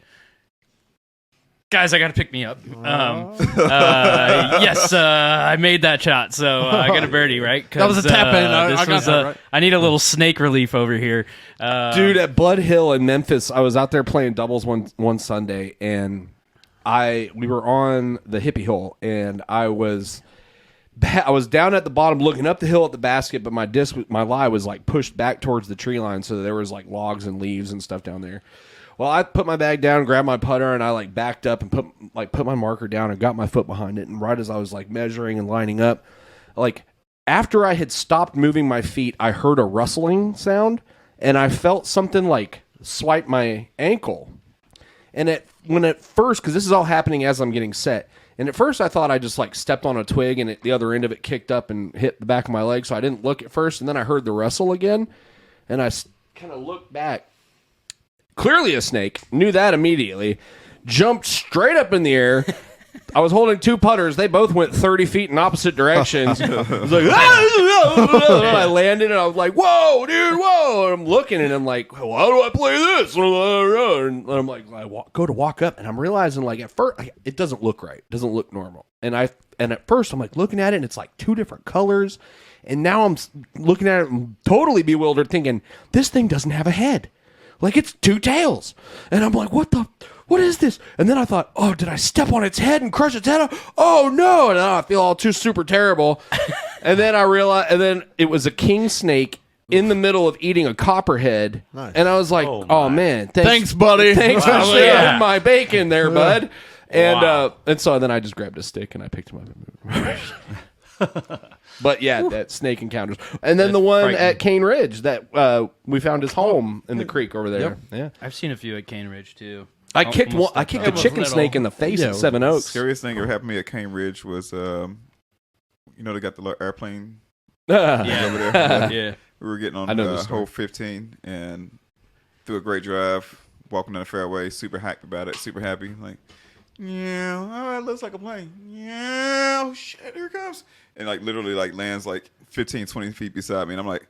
guys, I got to pick me up. Yes, I made that shot, so I got a birdie, right? That was a tap in. I got that right. I need a little snake relief over here. Dude, at Blood Hill in Memphis, I was out there playing doubles one Sunday, and we were on the hippie hole, and I was down at the bottom looking up the hill at the basket, but my lie was like pushed back towards the tree line, so there was like logs and leaves and stuff down there. Well, I put my bag down, grabbed my putter, and I like backed up and put my marker down and got my foot behind it. And right as I was like measuring and lining up, like after I had stopped moving my feet, I heard a rustling sound, and I felt something like swipe my ankle. And at first, because this is all happening as I'm getting set, and at first I thought I just like stepped on a twig and the other end of it kicked up and hit the back of my leg, so I didn't look at first. And then I heard the rustle again, and I kind of looked back. Clearly a snake. Knew that immediately. Jumped straight up in the air. I was holding 2 putters. They both went 30 feet in opposite directions. I was like, I landed and I was like, whoa, dude, whoa. And I'm looking and I'm like, well, how do I play this? And I'm like, go to walk up and I'm realizing like at first it doesn't look right. It doesn't look normal. And at first I'm like looking at it and it's like 2 different colors. And now I'm looking at it and totally bewildered thinking, this thing doesn't have a head. Like it's 2 tails. And I'm like, what is this? And then I thought, oh, did I step on its head and crush its head off? Oh, no. And then I feel all too super terrible. And then I realized, and then it was a king snake in the middle of eating a copperhead. Nice. And I was like, oh man. Thanks, buddy. Thanks for Wow. sharing Yeah. my bacon there, bud. And Wow. and so then I just grabbed a stick and I picked him up. But yeah, that snake encounters. And then the one frightening. at Cane Ridge that we found his home in the creek over there. Yep. Yeah. I've seen a few at Cane Ridge too. I kicked Almost a stepped on chicken it. snake in the face Yeah, at Seven Oaks. Scariest thing ever happened to me at Cane Ridge was, they got the little airplane Yeah. over there. Yeah. We were getting I on know this story. hole 15 and through a great drive, walking down the fairway, super hyped about it, super happy. Like, yeah, oh, it looks like a plane. Yeah, oh shit, here it comes. And like literally like lands like 15, 20 feet beside me. And I'm like,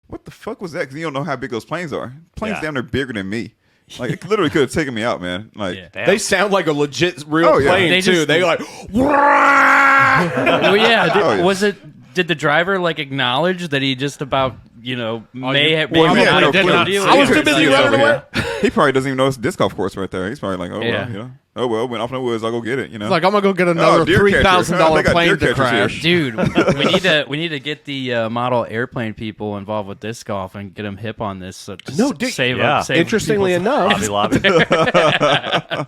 what the fuck was that? Because you don't know how big those planes are. Planes Yeah. down there bigger than me. Like it literally could have taken me out, man. Like, Yeah. Damn. They sound like a legit real Oh, yeah. plane They too. just- They like Oh yeah. Oh, yeah. Did the driver like acknowledge that he just about may have well, maybe he had not no a big clue. deal? I was He too couldn't busy see us running over here. He probably doesn't even know it's a disc golf course right there. He's probably like, oh Yeah. well, oh well, went off in the woods. I'll go get it. It's like I'm gonna go get another deer catcher. $3,000 They got plane deer to catchers here. crash. Dude, we need to get the model airplane people involved with disc golf and get them hip on this. So just No, dude, save yeah. up. Save Interestingly people's- Hobby Lobby.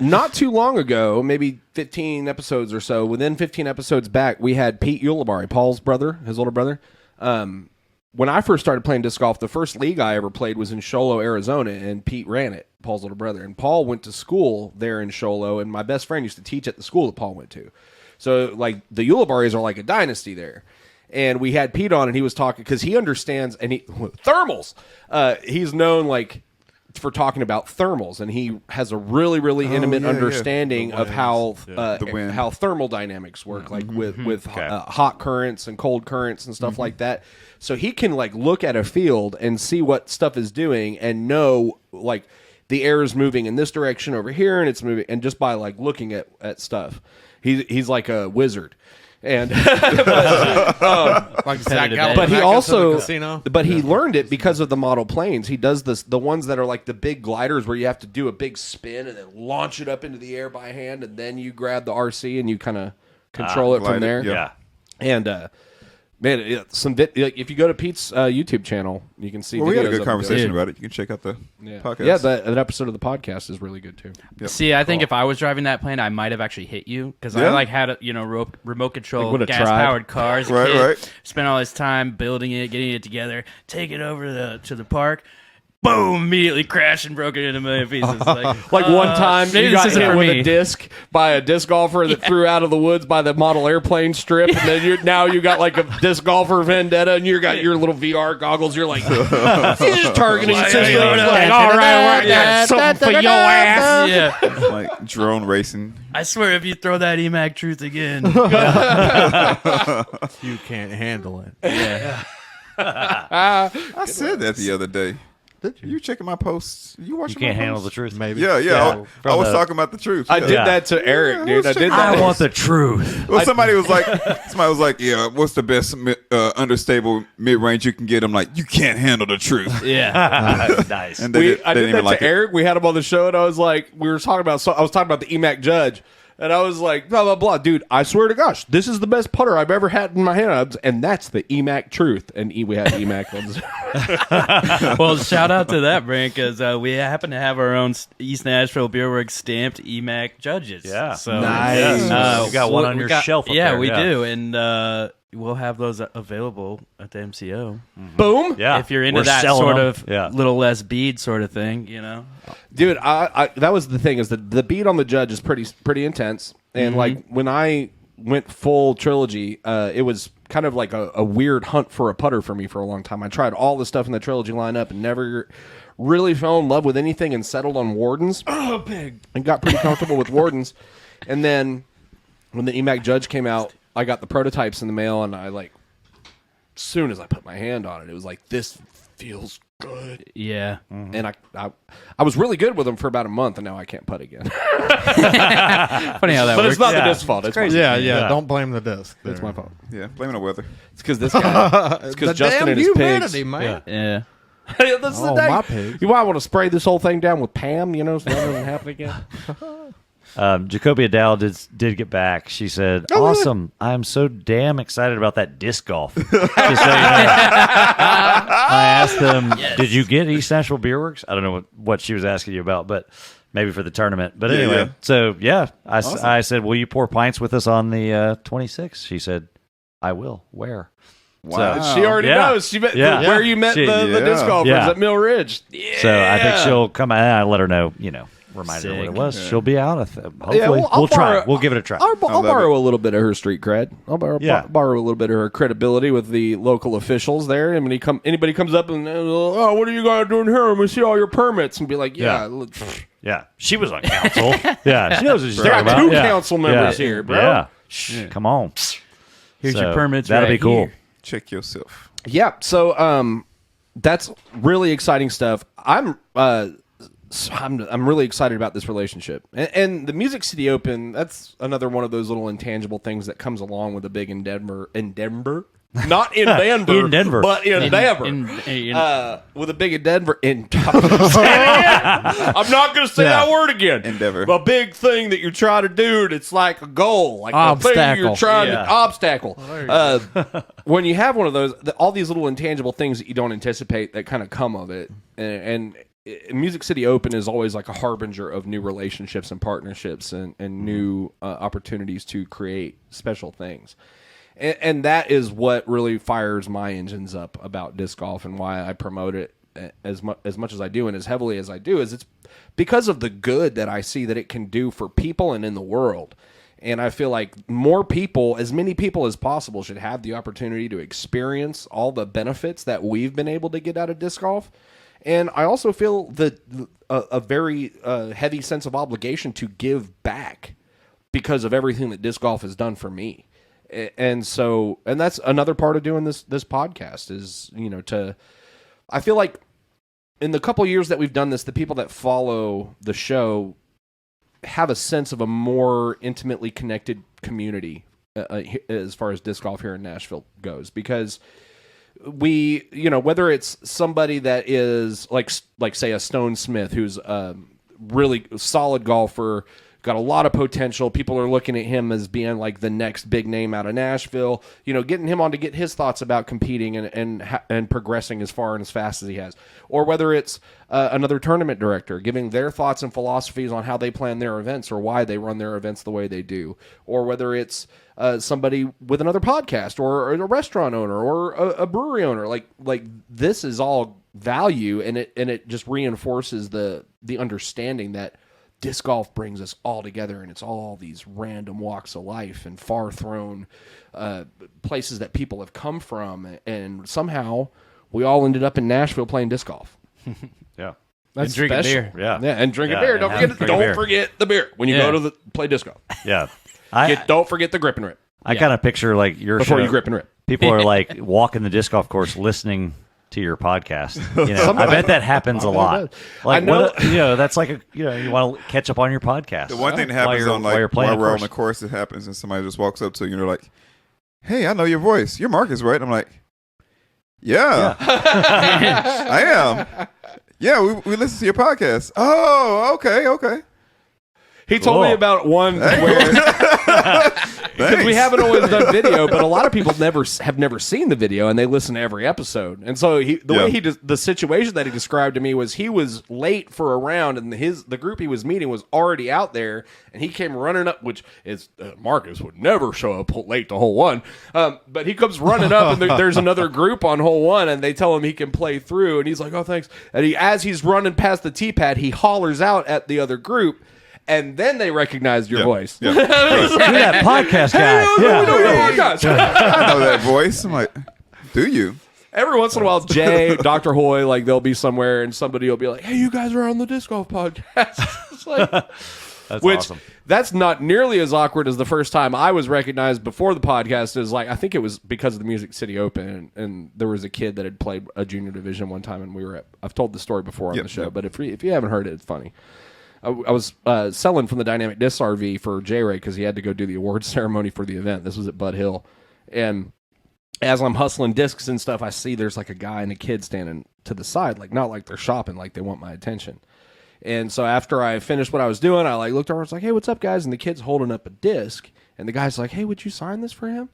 not too long ago, maybe 15 episodes or so, within 15 episodes back, we had Pete Ulibarri, Paul's brother, his older brother. When I first started playing disc golf, the first league I ever played was in Sholo, Arizona, and Pete ran it, Paul's older brother. And Paul went to school there in Sholo, and my best friend used to teach at the school that Paul went to. So, like, the Ulibarris are like a dynasty there. And we had Pete on, and he was talking, because he understands, and thermals! He's known, like, for talking about thermals, and he has a really, really intimate yeah. understanding The of how winds, The wind. how thermal dynamics work, like with hot currents and cold currents and stuff like that. So he can like look at a field and see what stuff is doing and know like the air is moving in this direction over here and it's moving, and just by like looking at stuff, he's like a wizard. And Like Zach Competitive Galifianakis but he in the also casino. but he learned it because of the model planes. He does the ones that are like the big gliders where you have to do a big spin and then launch it up into the air by hand, and then you grab the RC and you kind of control it glide from it, there. yep. Yeah. And Man, if you go to Pete's YouTube channel, you can see. Well, we had a videos good of conversation Dude. about it. You can check out the podcast. Yeah, that episode of the podcast is really good too. Yep. See, I think if I was driving that plane, I might have actually hit you because I Yeah. had remote control would've gas powered cars. Right, right. Spent all this time building it, getting it together, take it over to the park. Boom! Immediately crashed and broke it into a million pieces. Like one time maybe you this got isn't hit for with me. a disc by a disc golfer that threw out of the woods by the model airplane strip, and then now you got like a disc golfer vendetta, and you got your little VR goggles. You're like, he's targeting system. Like, all right, I got something for your ass. Yeah, Like drone racing. I swear if you throw that EMAC truth again, You can't handle it. I said that the other day. Did you? You checking my posts? You You watching can't my handle the posts? truth. Maybe. Yeah. I From was the- talking about the truth. I yeah. did that to Eric, dude. I did that. I want the truth. Well, somebody was like, yeah, what's the best understable mid-range you can get? I'm like, you can't handle the truth. yeah. Nice. And they I they did didn't that even like to Eric. We had him on the show, and I was like, I was talking about the EMAC Judge, and I was like, blah blah blah, dude. I swear to gosh, this is the best putter I've ever had in my hands, and that's the EMAC truth. And we had EMAC on. Well, shout out to that, Brent, because we happen to have our own East Nashville Beer Works stamped EMAC judges. Yeah. So Nice. You got one on your shelf up yeah, there, we yeah. do, and we'll have those available at the MCO. Boom, Yeah. If you're into We're that selling sort them. of Yeah. little less bead sort of thing, dude. I that was the thing is that the beat on the Judge is pretty intense, and like when I went full trilogy, it was kind of like a weird hunt for a putter for me for a long time. I tried all the stuff in the trilogy lineup and never really fell in love with anything and settled on Wardens. Oh, big. And got pretty comfortable with Wardens. And then when the EMAC Judge came out, I got the prototypes in the mail, and I like, as soon as I put my hand on it, it was like, this feels good. yeah. And I was really good with them for about a month, and now I can't putt again. Funny how that But works. it's not Yeah. the disc fault. It's crazy. my, Yeah, Yeah. Don't blame the disc. it's my fault. Yeah, blame it on weather. It's because this guy. It's because Justin and his pigs. humidity, man. Yeah. This is the Oh, day. my pigs. You might want to spray this whole thing down with Pam, so that doesn't happen again. Jacobia Dow did get back. She said, "Awesome! I'm so damn excited about that disc golf." Just so you know. I asked them, "Did you get East Nashville Beer Works?" I don't know what she was asking you about, but maybe for the tournament. But anyway, yeah. so yeah, I said, "Will you pour pints with us on the 26th?" She said, "I will." Where? Wow. She already Yeah. knows. She met Yeah. where you met She- the disc golfers Yeah. at Mill Ridge. So I think she'll come out. I let her know. Remind her what it Sick. was. She'll be out. Hopefully, Yeah, well, I'll we'll try. borrow- We'll give it a try. I'll love borrow a little bit of her street cred. I'll Yeah. borrow a little bit of her credibility with the local officials there. And when anybody comes up and, oh, what are you guys doing here? Let me see all your permits. And be like, yeah. look, Yeah, she was on council. Yeah, she knows what she's There talking are about. two Yeah. council members Yeah. here, bro. Yeah. Shh, come on. Here's So, your permits. That'll right be cool. here. Check yourself. Yeah, so that's really exciting stuff. I'm really excited about this relationship, and the Music City Open. That's another one of those little intangible things that comes along with a big in Denver, not in Denver, In Denver. but in Denver. With a big in Denver, I'm not going to say that word again. Endeavor. A big thing that you're trying to do, and it's like a goal, like a thing you're Obstacle. trying Yeah. to obstacle. When you have one of those, all these little intangible things that you don't anticipate that kind of come of it, and Music City Open is always like a harbinger of new relationships and partnerships and new opportunities to create special things. And that is what really fires my engines up about disc golf and why I promote it as much as I do and as heavily as I do. Is it's because of the good that I see that it can do for people and in the world. And I feel like more people, as many people as possible, should have the opportunity to experience all the benefits that we've been able to get out of disc golf. And I also feel a very heavy sense of obligation to give back because of everything that disc golf has done for me. And that's another part of doing this podcast is, I feel like in the couple years that we've done this, the people that follow the show have a sense of a more intimately connected community as far as disc golf here in Nashville goes, because we, whether it's somebody that is like say a Stone Smith, who's a really solid golfer, got a lot of potential. People are looking at him as being like the next big name out of Nashville. You know, getting him on to get his thoughts about competing and progressing as far and as fast as he has. Or whether it's another tournament director giving their thoughts and philosophies on how they plan their events or why they run their events the way they do. Or whether it's somebody with another podcast or a restaurant owner or a brewery owner. Like this is all value, and it just reinforces the understanding that disc golf brings us all together, and it's all these random walks of life and far-thrown places that people have come from, and somehow we all ended up in Nashville playing disc golf. Yeah. And drinking beer. Yeah. Yeah, and drinking Yeah, beer. and Don't forget the beer when you go to play disc golf. Yeah. Don't forget the grip and rip I kind of picture like your before show. you grip and rip. People are like walking the disc golf course listening to your podcast. You know, I bet that happens a lot. Like, I know. What, that's like you want to catch up on your podcast. The one thing that happens while we're on the course, it happens, and somebody just walks up to you and they're like, "Hey, I know your voice. You're Marcus, right?" I'm like, "Yeah, I am. Yeah, we listen to your podcast. Oh, okay. He told me about one where because we haven't always done video, but a lot of people have never seen the video, and they listen to every episode. And so the situation that he described to me was he was late for a round, and the group he was meeting was already out there, and he came running up, which is Marcus would never show up late to hole one, but he comes running up, and there's another group on hole one, and they tell him he can play through, and he's like, "Oh, thanks." And as he's running past the tee pad, he hollers out at the other group. And then they recognized your voice. Yeah. You're that podcast guy. I know that voice. I'm like, do you? Every once in a while, Jay, Dr. Hoy, like they'll be somewhere and somebody will be like, "Hey, you guys are on the disc golf podcast." It's like, That's which awesome. that's not nearly as awkward as the first time I was recognized before the podcast. Is like I think it was because of the Music City Open, and there was a kid that had played a junior division one time, and we were at. I've told the story before on the show, but if you haven't heard it, it's funny. I was selling from the Dynamic Disc RV for J-Ray because he had to go do the awards ceremony for the event. This was at Bud Hill. And as I'm hustling discs and stuff, I see there's like a guy and a kid standing to the side, like not like they're shopping, like they want my attention. And so after I finished what I was doing, I like looked over and was like, "Hey, what's up, guys?" And the kid's holding up a disc. And the guy's like, "Hey, would you sign this for him?"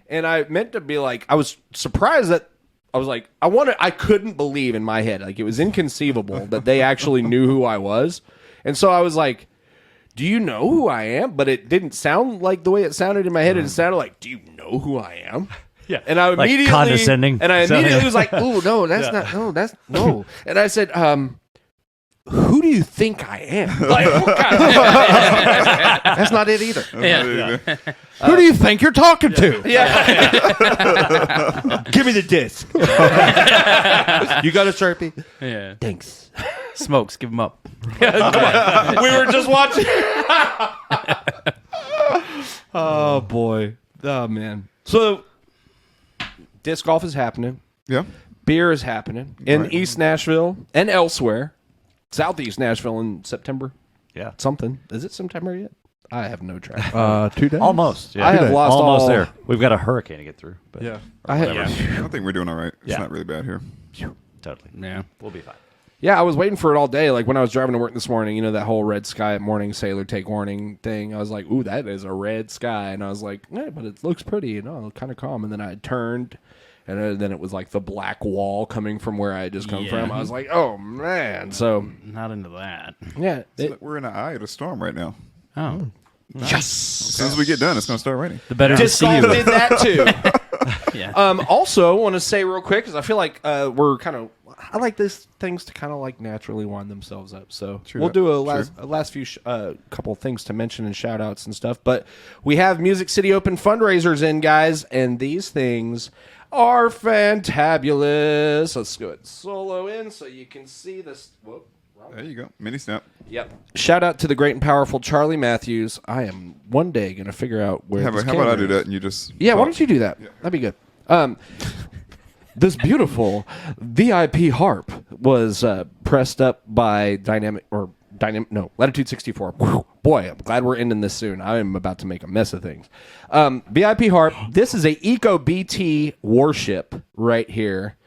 And I meant to be like, I was surprised that I was like, I couldn't believe in my head. Like it was inconceivable that they actually knew who I was. And so I was like, "Do you know who I am?" But it didn't sound like the way it sounded in my head. It sounded like, "Do you know who I am?" Yeah. And I Like immediately condescending. And I immediately was like, "Oh no, that's not. No, that's no." And I said, "Who do you think I am?" Like, what kind of that's not it either. Who do you think you're talking to? Yeah. Give me the disc. You got a Sharpie? Yeah. Thanks. Smokes, give them up. We were just watching. Oh boy. Oh man. So disc golf is happening. Yeah. Beer is happening in East Nashville and elsewhere. Southeast Nashville in September. Yeah. Something. Is it September yet? I have no track. 2 days. Almost. Yeah. I have lost almost all. there. We've got a hurricane to get through. But Yeah. I think we're doing all right. It's Yeah. not really bad here. Totally. Yeah. We'll be fine. Yeah, I was waiting for it all day. Like when I was driving to work this morning, you know, that whole red sky at morning, sailor take warning thing. I was like, "Ooh, that is a red sky." And I was like, "Yeah, but it looks pretty, you know, kind of calm." And then I turned, and then it was like the black wall coming from where I had just come from. I was like, "Oh, man." So, Not into that. yeah. We're in the eye of the storm right now. Oh. Yes. As soon as we get done, it's going to start raining. The better to Disc see golf you. did that too. Yeah. Also, want to say real quick, because I feel like we're kind of... I like these things to kind of like naturally wind themselves up. So we'll do a last few couple things to mention and shout outs and stuff. But we have Music City Open fundraisers in, guys, and these things are fantabulous. Let's go ahead and solo in so you can see this. Whoop, There you go. Mini snap. yep. Shout out to the great and powerful Charlie Matthews. I am one day going to figure out where. How this about I camera do is. that and you just... Yeah, why don't you do that? That'd be good. This beautiful VIP harp was pressed up by Latitude 64. Boy, I'm glad we're ending this soon. I am about to make a mess of things. VIP harp. This is a Eco BT warship right here.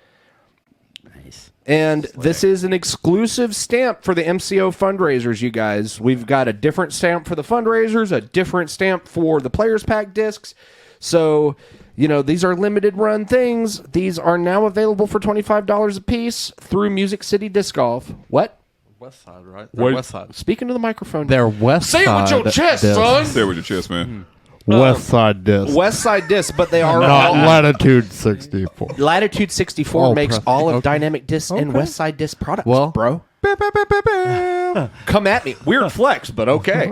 Nice. And this is an exclusive stamp for the MCO fundraisers, you guys. We've got a different stamp for the fundraisers, a different stamp for the Players Pack discs. So, these are limited run things. These are now available for $25 a piece through Music City Disc Golf. What? West Side, right? They're West Side. Speaking to the microphone. They're West Say Side. it with your chest, discs. son. Say it with your chest, man. West Side disc. West Side discs, but they are Not all... Latitude 64. Latitude 64 makes all of okay. Dynamic Discs and West Side Disc products, Well- bro. Come at me. Weird flex, but okay.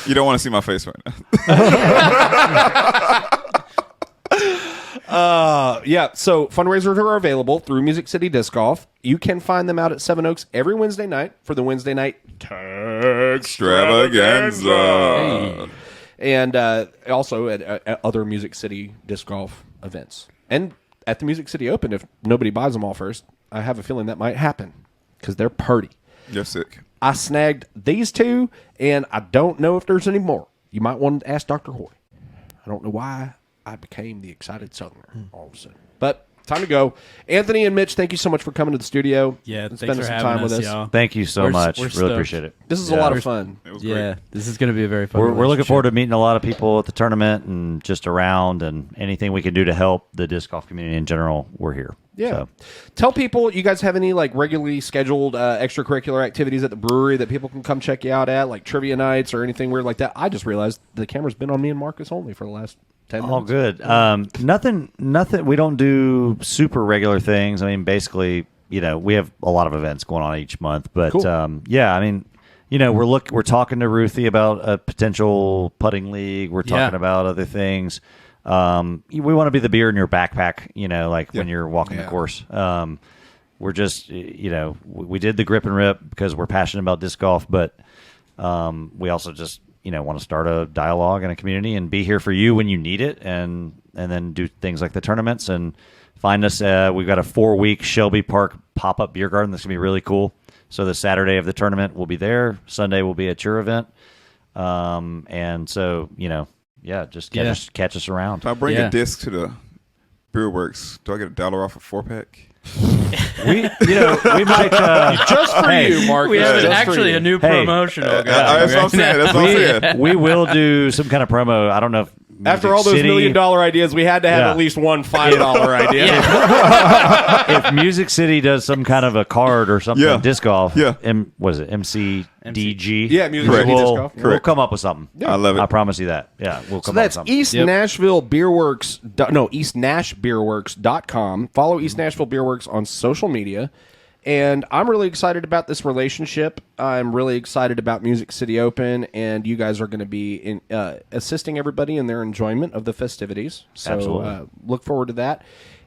You don't want to see my face right now. So fundraisers are available through Music City Disc Golf. You can find them out at Seven Oaks every Wednesday night for the Wednesday night Extravaganza. and also at other Music City Disc Golf events. And at the Music City Open, if nobody buys them all first, I have a feeling that might happen because they're purty. You're sick. I snagged these two, and I don't know if there's any more. You might want to ask Dr. Hoy. I don't know why I became the excited Southerner all of a sudden. But time to go. Anthony and Mitch, thank you so much for coming to the studio. Yeah, and thanks for spending some having time with us. y'all. Thank you so We're- much. we're Really stoked. appreciate it. This is a lot of fun. It was Yeah, great. this is going to be a very fun We're looking relationship. forward to meeting a lot of people at the tournament and just around, and anything we can do to help the disc golf community in general, we're here. Yeah. So, Tell people, you guys have any regularly scheduled extracurricular activities at the brewery that people can come check you out at, like trivia nights or anything weird like that? I just realized the camera's been on me and Marcus only for the last 10 minutes. all good. Nothing. We don't do super regular things. I mean, basically, we have a lot of events going on each month, but Cool. yeah, I mean, we're talking to Ruthie about a potential putting league. We're talking about other things. We want to be the beer in your backpack, when you're walking the course. We're just, we did the grip and rip because we're passionate about disc golf, but we also just, want to start a dialogue in a community and be here for you when you need it, and then do things like the tournaments and find us. We've got a 4-week Shelby Park pop-up beer garden that's going to be really cool. So the Saturday of the tournament we'll be there. Sunday will be at your event. And so, just catch us around. If I bring a disc to the Beer Works, do I get $1 off a 4-pack? We might Just for you, Marcus. We have just for actually you. a new promotional guy. That's what I'm saying. That's what I'm saying. we will do some kind of promo. I don't know if After Music all those City- $1 million ideas, we had to have Yeah. at least one $5 idea. if Music City does some kind of a card or something, Yeah. disc golf. Yeah. Was it MCDG? Yeah, Music Correct. City Disc We'll, Golf. we'll come up with something. I love it. I promise you that. Yeah, we'll So come up with that's something. East Nashville Beerworks. No, EastNashBeerworks.com. Follow East Nashville Beerworks on social media. And I'm really excited about this relationship. I'm really excited about Music City Open, and you guys are going to be assisting everybody in their enjoyment of the festivities. So Absolutely. Look forward to that.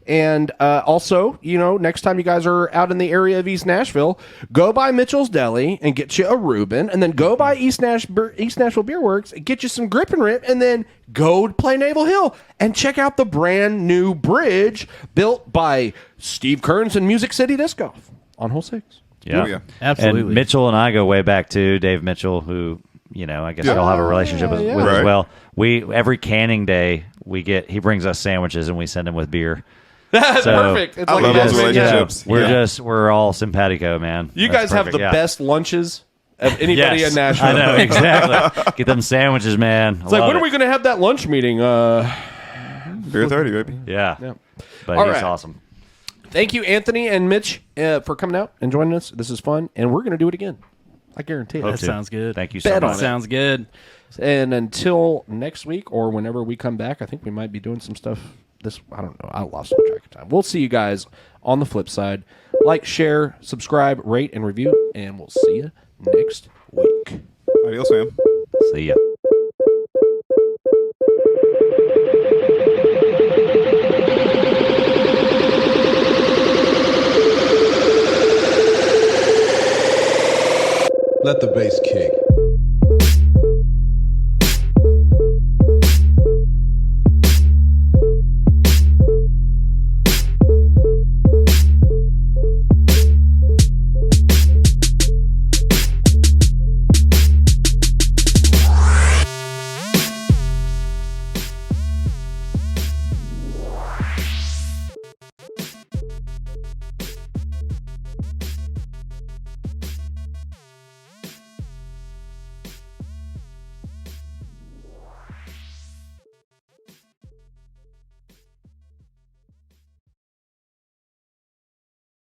And also, next time you guys are out in the area of East Nashville, go by Mitchell's Deli and get you a Reuben, and then go by East Nashville Beer Works and get you some Grip and Rip, and then go play Naval Hill and check out the brand new bridge built by Steve Kearns and Music City Disc Golf on hole 6. Yeah. Oh, yeah. Absolutely. And Mitchell and I go way back too. Dave Mitchell, who I guess y'all have a relationship with Right. as well. Every canning day he brings us sandwiches and we send him with beer. That's So, perfect. It's I like love you those guys- relationships. We're all simpatico, man. You That's guys have perfect, the yeah. best lunches of anybody Yes, in Nashville. I know, exactly. Get them sandwiches, man. It's like, when are we going to have that lunch meeting? Beer 30, baby. Yeah. Yeah. But All he's right. awesome. Thank you, Anthony and Mitch, for coming out and joining us. This is fun, and we're going to do it again. I guarantee it. That sounds good. Thank you so Bet on much. it. Sounds good. And until next week or whenever we come back, I think we might be doing some stuff. I don't know. I lost some track of time. We'll see you guys on the flip side. Like, share, subscribe, rate, and review, and we'll see you next week. Adios, Sam. See ya. Let the bass kick.